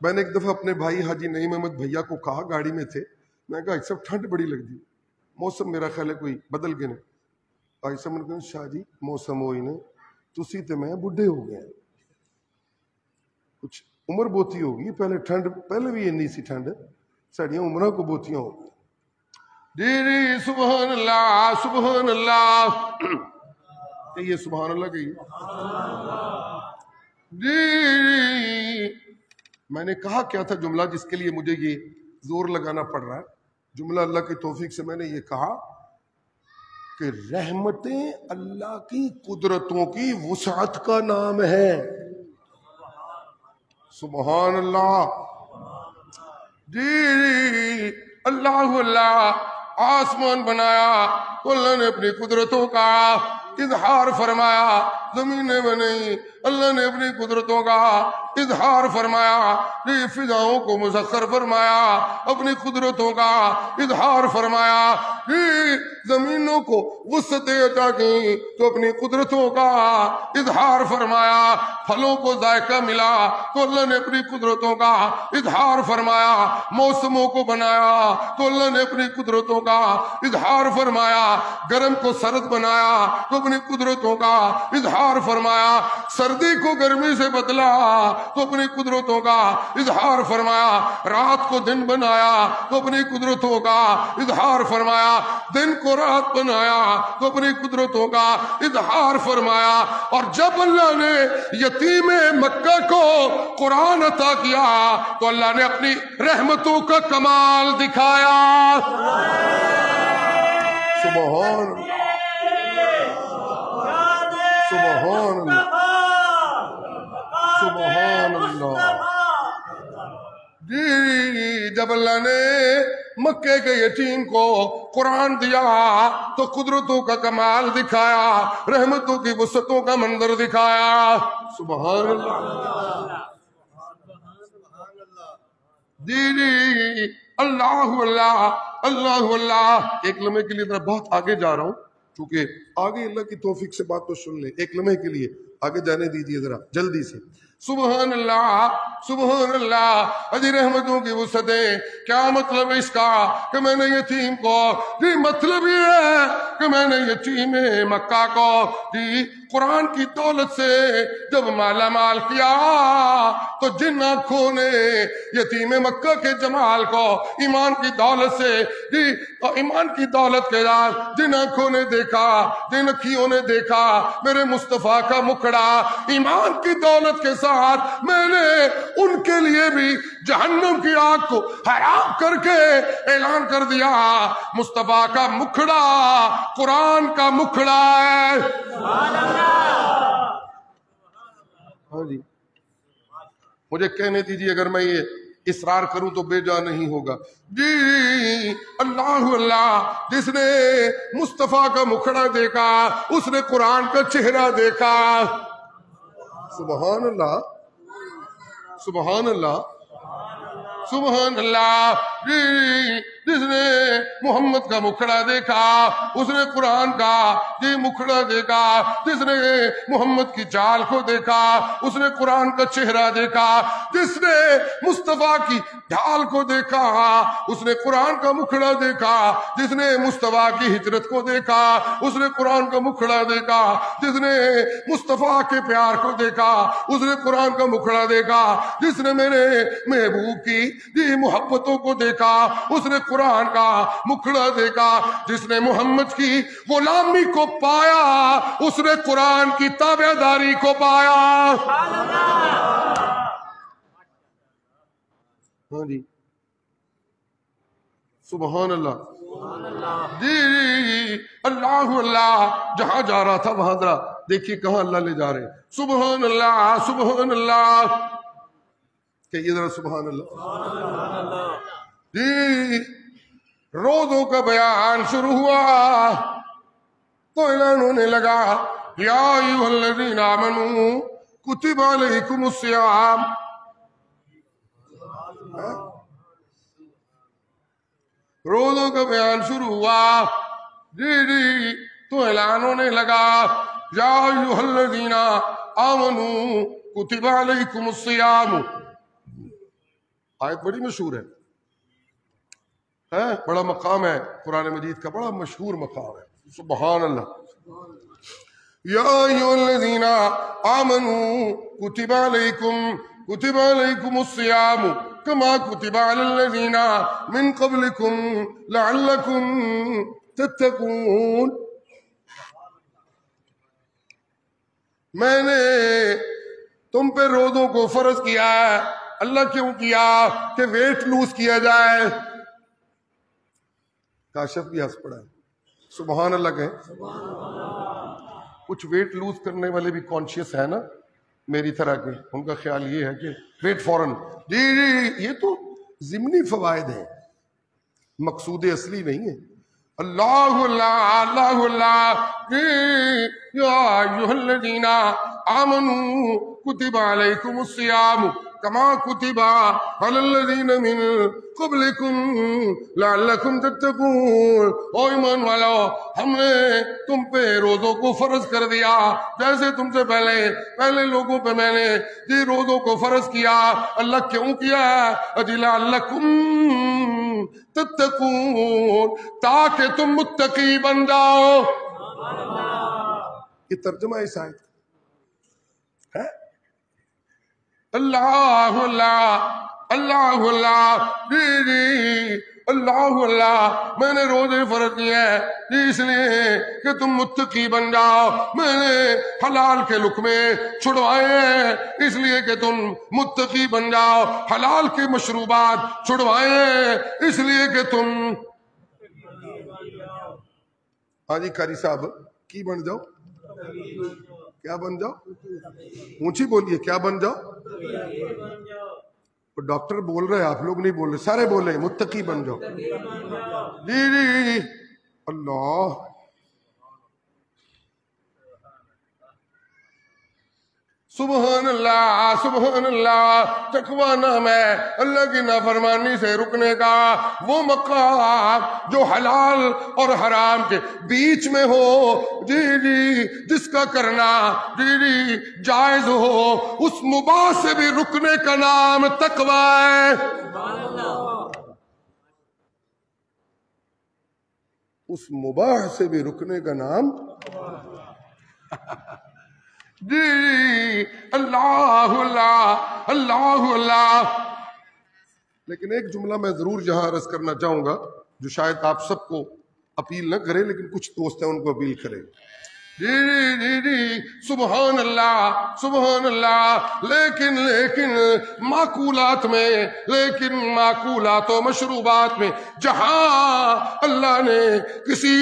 میں نے ایک دفعہ اپنے بھائی حاجی نعیم احمد بھیا کو کہا، گاڑی میں تھے، میں کہا سب ٹھنڈ بڑی لگتی، موسم میرا خیال ہے کوئی بدل گئے، بھائی صاحب نے کہا شاہ جی موسم ہوئی نے تسی تے میں بڈھے ہو گئے، کچھ عمر بوتی ہوگی، پہلے ٹھنڈ پہلے بھی نہیں سی ٹھنڈ، ساڑیاں عمرہ کو بوتیاں ہو گئی۔ جی جی سبحان اللہ سبحان اللہ، یہ سبحان اللہ کہیے۔ جی میں نے کہا کیا تھا جملہ جس کے لیے مجھے یہ زور لگانا پڑ رہا ہے؟ جملہ اللہ کی توفیق سے میں نے یہ کہا کہ رحمتیں اللہ کی قدرتوں کی وسعت کا نام ہے، سبحان اللہ۔ جی اللہ اللہ آسمان بنایا تو اللہ نے اپنی قدرتوں کا اظہار فرمایا، زمینیں بنی اللہ نے اپنی قدرتوں کا اظہار فرمایا، فضاؤں کو مسخر فرمایا اپنی قدرتوں کا اظہار فرمایا، زمینوں کو وسعتیں عطا کی تو اپنی قدرتوں کا اظہار فرمایا، پھلوں کو ذائقہ ملا تو اللہ نے اپنی قدرتوں کا اظہار فرمایا، موسموں کو بنایا تو اللہ نے اپنی قدرتوں کا اظہار فرمایا، گرم کو سرد بنایا تو اپنی قدرتوں کا اظہار فرمایا، سردی کو گرمی سے بدلا تو اپنی قدرتوں کا اظہار فرمایا، رات کو دن بنایا تو اپنی قدرتوں کا اظہار فرمایا، دن کو رات بنایا تو اپنی قدرتوں کا اظہار فرمایا۔ اور جب اللہ نے یتیم مکہ کو قرآن عطا کیا تو اللہ نے اپنی رحمتوں کا کمال دکھایا، سبحان سبحان اللہ سبحان اللہ۔ جی جب اللہ نے مکے کے یتیم کو قرآن دیا تو قدرتوں کا کمال دکھایا، رحمتوں کی وسعتوں کا منظر دکھایا، سبحان اللہ۔ جی جی اللہ اللہ اللہ اللہ۔ ایک لمحے کے لیے ذرا بہت آگے جا رہا ہوں کیونکہ آگے اللہ کی توفیق سے بات تو سن لیں، ایک لمحے کے لیے آگے جانے دیجیے ذرا جلدی سے۔ سبحان اللہ سبحان اللہ۔ اجی رحمتوں کی وسعتیں، کیا مطلب اس کا کہ میں نے یتیم کو، جی مطلب یہ ہے کہ میں نے یتیم مکہ کو جی قرآن کی دولت سے جب مالا مال کیا تو جن آنکھوں نے یتیم مکہ کے جمال کو ایمان کی دولت سے جی ایمان کی دولت کے ساتھ جن آنکھوں نے دیکھا، جن اکھیوں نے دیکھا میرے مصطفیٰ کا مکھ مکڑا ایمان کی دولت کے ساتھ میں نے ان کے لیے بھی جہنم کی آگ کو حرام کر کے اعلان کر دیا. مصطفیٰ کا مکھڑا قرآن کا مکھڑا ہے. ہاں جی مجھے کہنے دیجیے اگر میں یہ اصرار کروں تو بے جا نہیں ہوگا. جی اللہ اللہ جس نے مصطفیٰ کا مکھڑا دیکھا اس نے قرآن کا چہرہ دیکھا. سبحان اللہ سبحان اللہ سبحان اللہ. جی جس نے محمد کا مکھڑا دیکھا اس نے قرآن کا جی مکھڑا دیکھا. جس نے محمد کی چال کو دیکھا اس نے قرآن کا چہرہ دیکھا. جس نے مصطفیٰ کی ڈھال کو دیکھا اس نے قرآن کا مکھڑا دیکھا. جس نے مصطفیٰ کی ہجرت کو دیکھا اس نے قرآن کا مکھڑا دیکھا. جس نے مصطفیٰ کے پیار کو دیکھا اس نے قرآن کا مکھڑا دیکھا. جس نے میرے محبوب کی جی محبتوں کو دیکھا اس نے قرآن کا مکھڑا دیکھا. جس نے محمد کی غلامی کو پایا اس نے قرآن کی تابعداری کو پایا. ہاں جی سبحان اللہ. جی اللہ اللہ جہاں جا رہا تھا وہاں ذرا دیکھیے کہاں اللہ لے جا رہے ہیں. سبحان اللہ سبحان اللہ کہیے ذرا سبحان اللہ. جی روزوں کا بیان شروع ہوا تو اعلان ہونے لگا یا ایھا الذین آمنوا کتب علیکم الصیام. روزوں کا بیان شروع ہوا جی تو اعلان ہونے لگا یا ایھا الذین آمنوا کتب علیکم الصیام. آیت بڑی مشہور ہے بڑا مقام ہے قرآن مجید کا بڑا مشہور مقام ہے. سبحان اللہ. یا ایھا الذین آمنوا کتب علیکم الصیام کما کتب علی الذین من قبلکم لعلکم تتقون. میں نے تم پہ روزوں کو فرض کیا ہے. اللہ کیوں کیا؟ کہ ویٹ لوز کیا جائے. کاشف بھی ہنس پڑا ہے. سبحان اللہ کہیں. کچھ ویٹ لوز کرنے والے بھی کانشیس ہے نا میری طرح کے. ان کا خیال یہ ہے کہ ویٹ فورن جی یہ تو ضمنی فوائد ہیں مقصود اصلی نہیں ہے. اللہ اللہ اللہ اللہ یا ایھا الذین آمنوا کتب علیکم الصیام کما کتب علی الذین من قبلکم لعلکم تتقون. او ایمان والو ہم نے تم پہ روزوں کو فرض کر دیا جیسے تم سے پہلے لوگوں پہ میں نے یہ روزوں کو فرض کیا. اللہ کیوں کیا ہے؟ لعلکم تتقون تاکہ تم متقی بن جاؤ. یہ ترجمہ اس آیت ہے. اللہ اللہ اللہ اللہ جی اللہ اللہ میں نے روزے فرض کیے ہیں اس لیے کہ تم متقی بن جاؤ. میں نے حلال کے لقمے چھڑوائے ہیں اس لیے کہ تم متقی بن جاؤ. حلال کے مشروبات چھڑوائے ہیں اس لیے کہ تم ہاں جی قاری صاحب کی بن جاؤ. کیا بن جاؤ؟ اونچی بولیے. کیا بن جاؤ؟ ڈاکٹر بول رہے آپ لوگ نہیں بول رہے. سارے بولے متقی بن جاؤ. جی جی اللہ. سبحان اللہ سبحان اللہ. تقویٰ نام ہے اللہ کی نافرمانی سے رکنے کا وہ مقام جو حلال اور حرام کے بیچ میں ہو. جی جی جس کا کرنا جی جی جائز ہو اس مباح سے بھی رکنے کا نام تقویٰ ہے. اس مباح سے بھی رکنے کا نام جی اللہ اللہ اللہ اللہ. لیکن ایک جملہ میں ضرور یہاں عرض کرنا چاہوں گا جو شاید آپ سب کو اپیل نہ کرے لیکن کچھ دوست ہیں ان کو اپیل کرے. سبحان اللہ سبحان اللہ. لیکن معقولات میں، لیکن معقولات و مشروبات میں جہاں اللہ نے کسی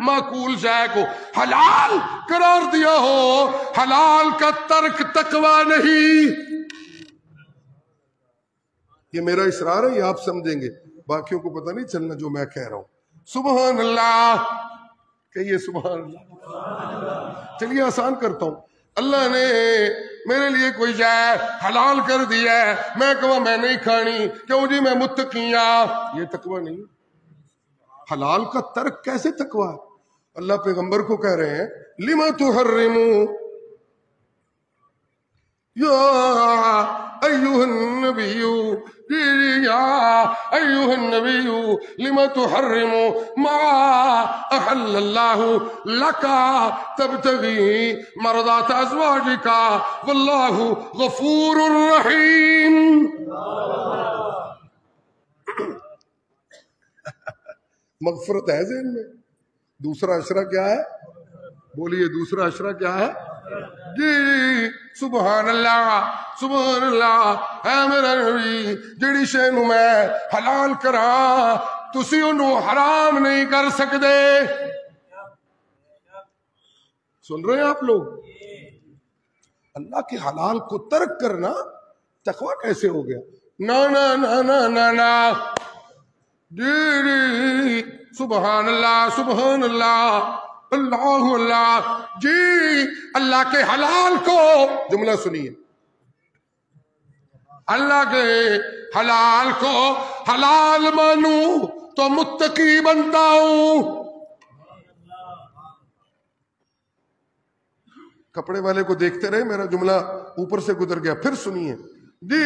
معقول شے کو حلال قرار دیا ہو، حلال کا ترک تقویٰ نہیں. یہ میرا اصرار ہے، یہ آپ سمجھیں گے، باقیوں کو پتہ نہیں چلنا جو میں کہہ رہا ہوں. سبحان اللہ کہیے، سبحان اللہ. چلیے آسان کرتا ہوں. اللہ نے میرے لیے کوئی شے حلال کر دی ہے، میں کہوں میں نہیں کھانی، کیوں جی میں متقی ہوں، یہ تقویٰ نہیں. حلال کا ترک کیسے تقویٰ ہے؟ اللہ پیغمبر کو کہہ رہے ہیں لما تحرموا یا ایوہ النبی، یا ایوہ النبی لما تحرم ما احل اللہ لکا تبتغی مرضات ازواجک واللہ غفور رحیم. مغفرت ہے ذہن میں. دوسرا اشرا کیا ہے؟ بولیے دوسرا اشرا کیا ہے؟ جی سبحان اللہ سبحان اللہ. اے میرا نبی جڑی شے نو میں حلال کراں تسی انہوں حرام نہیں کر سکتے. سن رہے ہیں آپ لوگ؟ اللہ کے حلال کو ترک کرنا تقویٰ کیسے ہو گیا؟ نا نا نا نا نا نا. جی سبحان اللہ سبحان اللہ اللہ اللہ. جی اللہ کے حلال کو، جملہ سنیے، اللہ کے حلال کو حلال مانوں تو متقی بنتا ہوں. کپڑے والے کو دیکھتے رہے، میرا جملہ اوپر سے گزر گیا، پھر سنیے. جی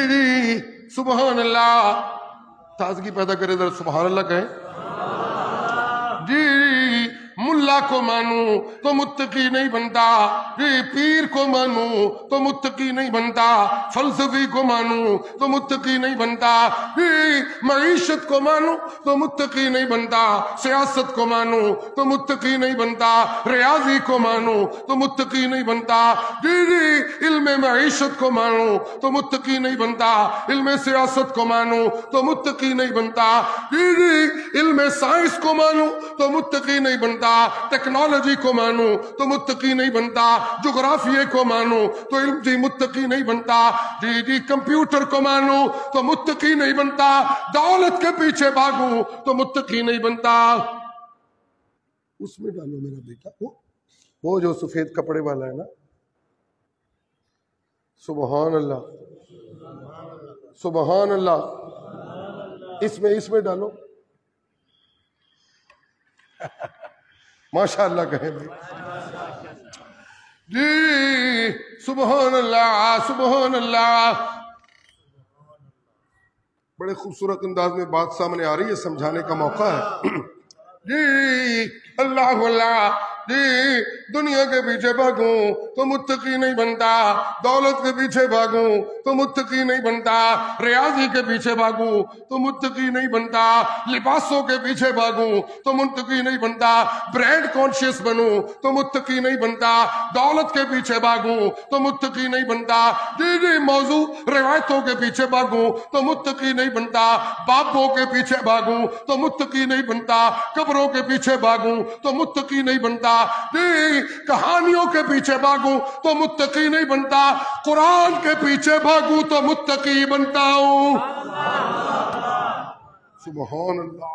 سبحان اللہ. تازگی پیدا کرے ذرا سبحان اللہ کہیں. جی ملا کو مانوں تو متقی نہیں بنتا، جی پیر کو مانوں تو متقی نہیں بنتا، فلسفی کو مانوں تو متقی نہیں بنتا، جی معیشت کو مانوں تو متقی نہیں بنتا، سیاست کو مانوں تو متقی نہیں بنتا، ریاضی کو مانوں تو متقی نہیں بنتا، جی علم معیشت کو مانوں تو متقی نہیں بنتا، علم سیاست کو مانوں تو متقی نہیں بنتا، جی علم سائنس کو مانوں تو متقی نہیں بنتا، ٹیکنالوجی کو مانوں تو متقی نہیں بنتا، جغرافیے کو مانوں تو علم جی متقی نہیں بنتا، جی کمپیوٹر کو مانوں تو متقی نہیں بنتا، دولت کے پیچھے بھاگوں تو متقی نہیں بنتا. اس میں ڈالو میرا بیٹا، وہ جو سفید کپڑے والا ہے نا. سبحان اللہ سبحان اللہ. اس میں ڈالو. ماشاء اللہ کہیں بھائی. جی سبحان اللہ سبحان اللہ. بڑے خوبصورت انداز میں بات سامنے آ رہی ہے، سمجھانے کا موقع ہے. جی اللہ اللہ. جی دنیا کے پیچھے بھاگوں تو متقی نہیں بنتا، دولت کے پیچھے بھاگوں تو متقی نہیں بنتا، ریاضی کے پیچھے بھاگوں تو متقی نہیں بنتا، لباسوں کے پیچھے بھاگوں تو متقی نہیں بنتا، برانڈ کانشیس بنوں تو متقی نہیں بنتا، دولت کے پیچھے بھاگوں تو متقی نہیں بنتا، جی موضوع روایتوں کے پیچھے بھاگوں تو متقی نہیں بنتا، بابوں کے پیچھے بھاگوں تو متقی نہیں بنتا، قبروں کے پیچھے بھاگوں تو متقی نہیں بنتا، کہانیوں کے پیچھے بھاگوں تو متقی نہیں بنتا، قرآن کے پیچھے بھاگوں تو متقی بنتا ہوں. سبحان اللہ.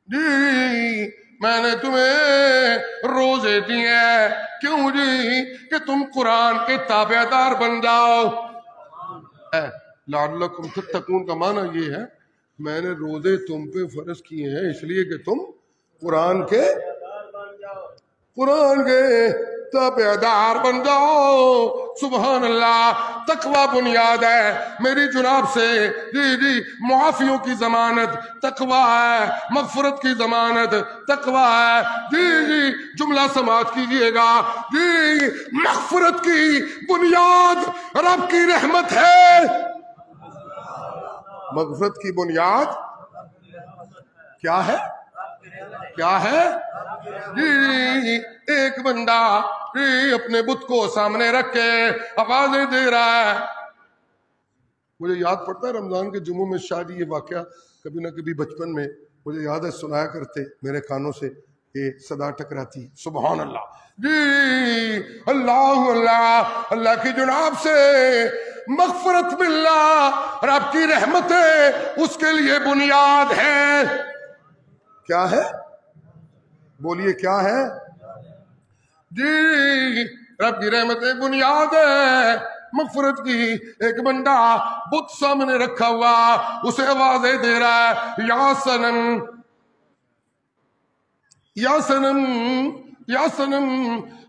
جی میں نے تمہیں روزے دیے کیوں جی؟ کہ تم قرآن کے تابع دار بن جاؤ. لعلکم تتقون کا معنی یہ ہے میں نے روزے تم پہ فرض کیے ہیں اس لیے کہ تم قرآن کے تابع دار بن جاؤ. سبحان اللہ. تقوی بنیاد ہے میری جناب سے. جی معافیوں کی ضمانت تقوی ہے، مغفرت کی ضمانت تقوی ہے. جی جملہ سماعت کیجئے گا. جی مغفرت کی بنیاد رب کی رحمت ہے. مغفرت کی بنیاد کیا ہے؟ کیا ہے جی؟ ایک بندہ اپنے بت کو سامنے رکھ کے آوازیں دے رہا ہے. مجھے یاد پڑتا ہے رمضان کے جمعوں میں شاید یہ واقعہ کبھی نہ کبھی بچپن میں مجھے یاد ہے سنایا کرتے میرے کانوں سے، یہ صدا ٹکراتی. سبحان اللہ جی، اللہ اللہ، اللہ کی جناب سے مغفرت باللہ اور آپ کی رحمتیں اس کے لیے بنیاد ہے. کیا ہے؟ بولیے کیا ہے جی؟ رب کی رحمتیں بنیاد ہے مغفرت کی. ایک بندہ بت سامنے رکھا ہوا اسے آوازیں دے رہا ہے، یا صنم یا صنم یا صنم،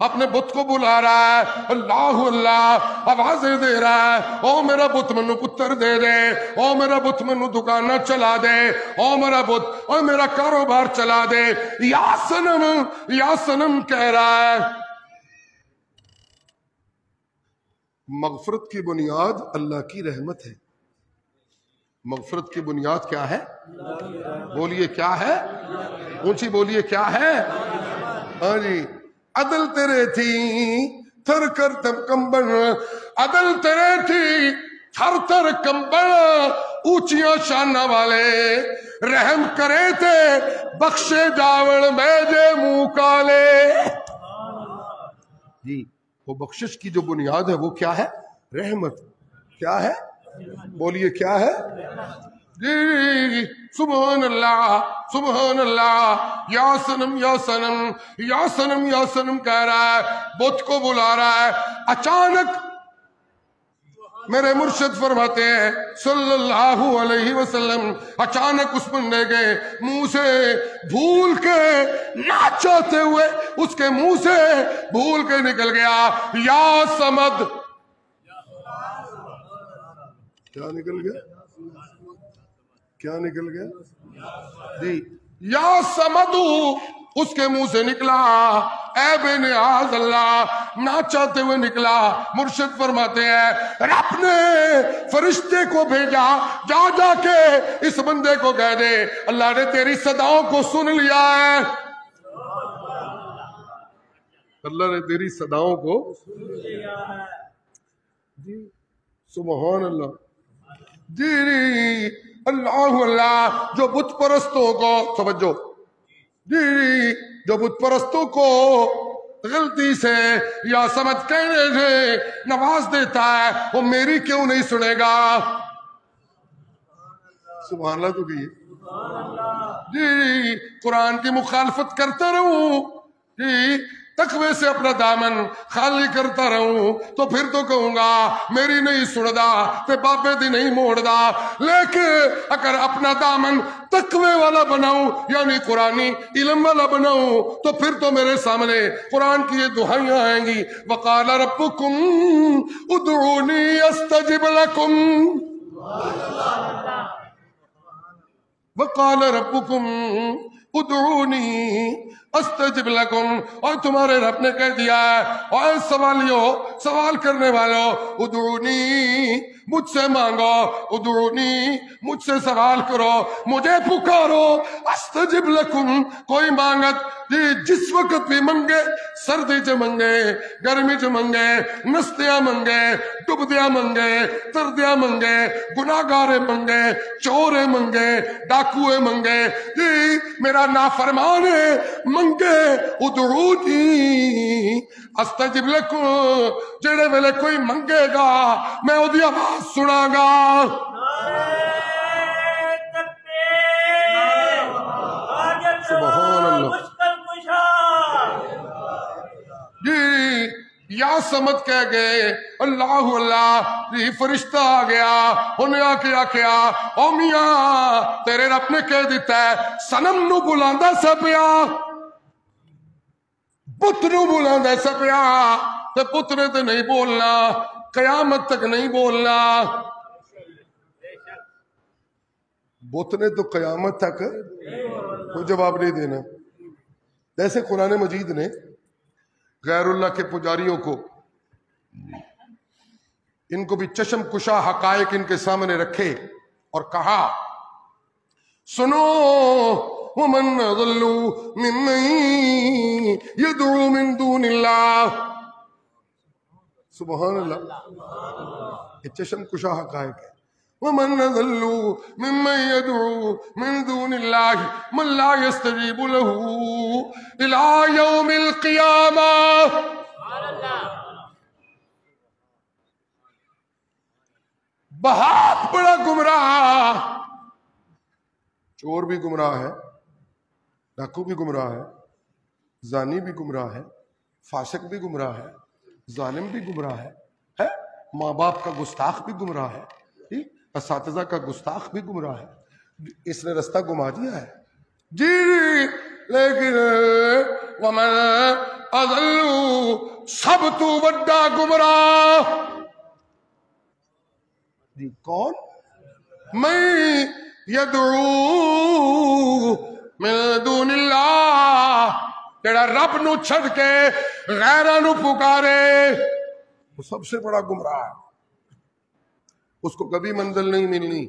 اپنے بت کو بلا رہا ہے. اللہ اللہ آوازیں دے رہا ہے، او میرا بت منو پتر دے دے، او میرا بت منو دکانہ چلا دے، او میرا بت او میرا کاروبار چلا دے. یا صنم کہہ رہا ہے. مغفرت کی بنیاد اللہ کی رحمت ہے. مغفرت کی بنیاد کیا ہے؟ بولیے کیا ہے؟ اونچی بولیے کیا ہے؟ ہاں جی، عدل تیرے تھی تھر کر تم کمبل، عدل تیرے تھی تھر تھر کمبل، اونچیاں شانہ والے رحم کرے تھے، بخشے جاوڑ میجے منہ کالے. جی، وہ بخشش کی جو بنیاد ہے وہ کیا ہے؟ رحمت. کیا ہے؟ بولیے کیا ہے جی؟ سبحان اللہ سبحان اللہ. یا صنم یا صنم یا صنم یا صنم کہہ رہا ہے، بت کو بلا رہا ہے. اچانک میرے مرشد فرماتے ہیں صلی اللہ علیہ وسلم، اچانک اس بندے کے منہ سے بھول کے نہ چاہتے ہوئے اس کے منہ سے بھول کے نکل گیا، یا صمد. کیا نکل گیا؟ کیا نکل گیا جی؟ یا صمد اس کے منہ سے نکلا، اے بے نیاز اللہ، نہ چاہتے ہوئے نکلا. مرشد فرماتے ہیں رب نے فرشتے کو بھیجا، جا جا کے اس بندے کو کہہ دے اللہ نے تیری صداؤں کو سن لیا ہے. اللہ نے تیری صداؤں کو جی. سبحان اللہ جی. اللہ اللہ. جو بت پرستوں کو توجہ جی، جو بت پرستوں کو غلطی سے یا سمجھ کہنے سے نواز دیتا ہے، وہ میری کیوں نہیں سنے گا؟ سبحان اللہ تو کہیے جی. قرآن کی مخالفت کرتا رہوں جی، تقوی سے اپنا دامن خالی کرتا رہوں تو پھر تو کہوں گا میری نہیں سندا تے بابے دی نہیں موڑدا. لیکن اگر اپنا دامن تقوی والا بناؤں یعنی قرآنی علم والا بناؤں تو پھر تو میرے سامنے قرآن کی یہ دہائیاں آئیں گی، وقال ربکم ادعونی استجب لکم، وقال ربکم ادعونی استجب لکم. اور تمہارے رب نے کہہ دیا ہے، اور سوالیوں سوال کرنے والوں، ادعونی مجھ سے مانگو، ادعونی مجھ سے سوال کرو، مجھے پکارو، استجب لکم. کوئی مانگت جی جس وقت بھی منگے، سردی چ منگے، گرمی چ منگے، نستیاں منگے، ڈبدیاں منگے، تردیاں منگے، گناہگارے منگے، چورے منگے، ڈاکوے منگے جی، میرا نافرمان منگے، ادعونی استجب لکم. جڑے ویلے کوئی منگے گا میں اودی آواز سنا گا. سبحان اللہ جی. یا سمت کہہ گئے اللہ اللہ جی. فرشتہ آ گیا، انہیں آ کے آخیا او میاں تیرے رب نے کہہ دیتا ہے صنم نو بلاندا سا پیا، بت نو بلاندا سا پیا، تے بت نے تے نہیں بولنا، قیامت تک نہیں بولنا. بت نے تو قیامت تک کوئی جواب نہیں دینا. جیسے قرآن مجید نے غیر اللہ کے پجاریوں کو، ان کو بھی چشم کشا حقائق ان کے سامنے رکھے اور کہا سنو ومن أضل ممن يدعو من دون اللہ. سبحان اللہ، یہ چشم کشا حقائق ہے. ومن أضل ممن يدعو من دون الله من لا يستجيب له إلى يوم القيامة. بہت بڑا گمراہ. چور بھی گمراہ ہے، ڈاکو بھی گمراہ ہے، زانی بھی گمراہ ہے، فاسق بھی گمراہ ہے، ظالم بھی گمراہ ہے، ماں باپ کا گستاخ بھی گمراہ ہے، اساتذہ کا گستاخ بھی گمراہ ہے. اس نے رستہ گما دیا ہے جی. لیکن ومن اضل، سب تو بڑا گمراہ جی کون؟ میں یدعو من دون اللہ، جڑا رب نو چھڑ کے غیراں نو پکارے، وہ سب سے بڑا گمراہ ہے. اس کو کبھی منزل نہیں ملنی.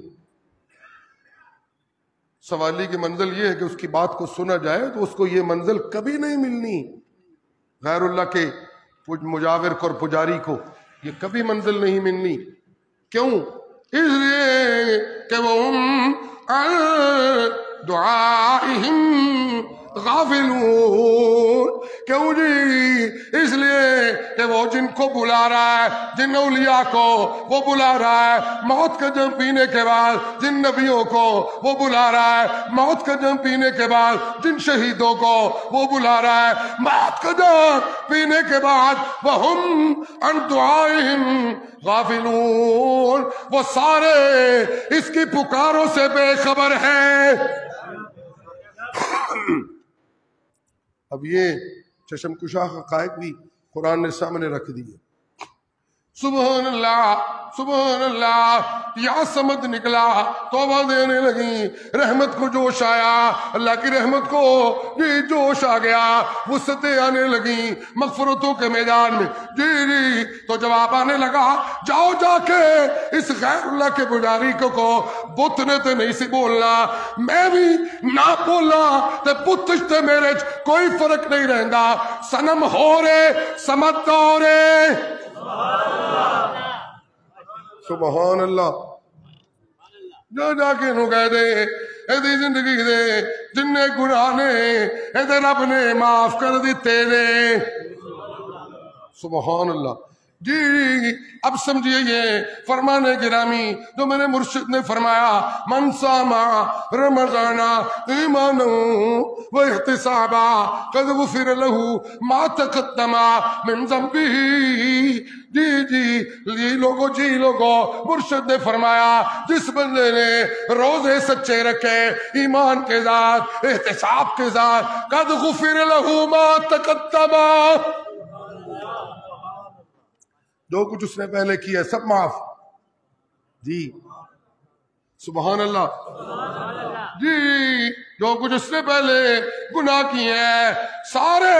سوالی کی منزل یہ ہے کہ اس کی بات کو سنا جائے تو اس کو یہ منزل کبھی نہیں ملنی. غیر اللہ کے مجاور کو اور پجاری کو یہ کبھی منزل نہیں ملنی. کیوں؟ اس لیے کہ وہ عن دعائہم غافلون. کیوں جی؟ اس لیے کہ وہ جن کو بلا رہا ہے، جن اولیاء کو وہ بلا رہا ہے موت کا جم پینے کے بعد، جن نبیوں کو وہ بلا رہا ہے موت کا جم پینے کے بعد، جن شہیدوں کو وہ بلا رہا ہے موت کا جم پینے کے بعد، وہم عن دعائہم غافلون، وہ سارے اس کی پکاروں سے بے خبر ہیں. اب یہ چشم کشا حقائق بھی قرآن نے سامنے رکھ دیے. سبحان اللہ، سبحان اللہ. یا سمجھ نکلا، توبہ دینے لگی، رحمت کو جوش آیا، اللہ کی رحمت کو جی جوش آ گیا، وسعتیں آنے لگیں مغفرتوں کے میدان میں. جی تو جواب آنے لگا، جاؤ جا کے اس غیر اللہ کے پجاری کو بت نے تے نہیں سی بولنا، میں بھی نہ بولا تے بتش تے میرے کوئی فرق نہیں رہندا. سنم ہو رے سمت ہو رے. سبحان اللہ. جا کے نو کہہ دے ایدی زندگی دے جن نے گناہ نے ایدے رب نے معاف کر دیتے نے. سبحان اللہ. جی اب سمجھئے یہ فرمان گرامی جو میرے مرشد نے فرمایا، من صاما رمضان ایمانا و احتسابا قد غفر له ما تقدم من ذنبه. جی لوگو مرشد نے فرمایا جس بندے نے روزے سچے رکھے ایمان کے ساتھ احتساب کے ساتھ، قد غفر له ما تقدم، جو کچھ اس نے پہلے کیا سب معاف. جی سبحان اللہ. جی جو کچھ اس نے پہلے گناہ کیے ہیں سارے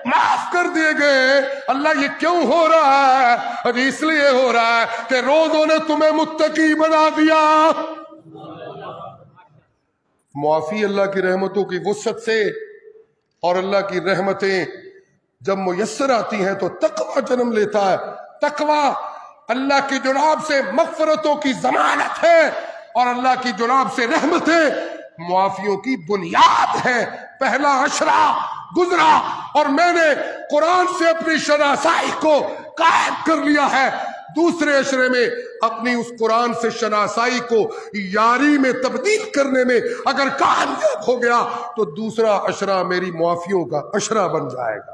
معاف کر دیے گئے. اللہ یہ کیوں ہو رہا ہے؟ اور اس لیے ہو رہا ہے کہ روزوں نے تمہیں متقی بنا دیا. معافی اللہ کی رحمتوں کی وسعت سے، اور اللہ کی رحمتیں جب میسر آتی ہیں تو تقوی جنم لیتا ہے. تقوی اللہ کی جناب سے مغفرتوں کی ضمانت ہے، اور اللہ کی جناب سے رحمتیں معافیوں کی بنیاد ہے. پہلا عشرہ گزرا اور میں نے قرآن سے اپنی شناسائی کو قائم کر لیا ہے. دوسرے عشرے میں اپنی اس قرآن سے شناسائی کو یاری میں تبدیل کرنے میں اگر کامیاب ہو گیا تو دوسرا عشرہ میری معافیوں کا عشرہ بن جائے گا.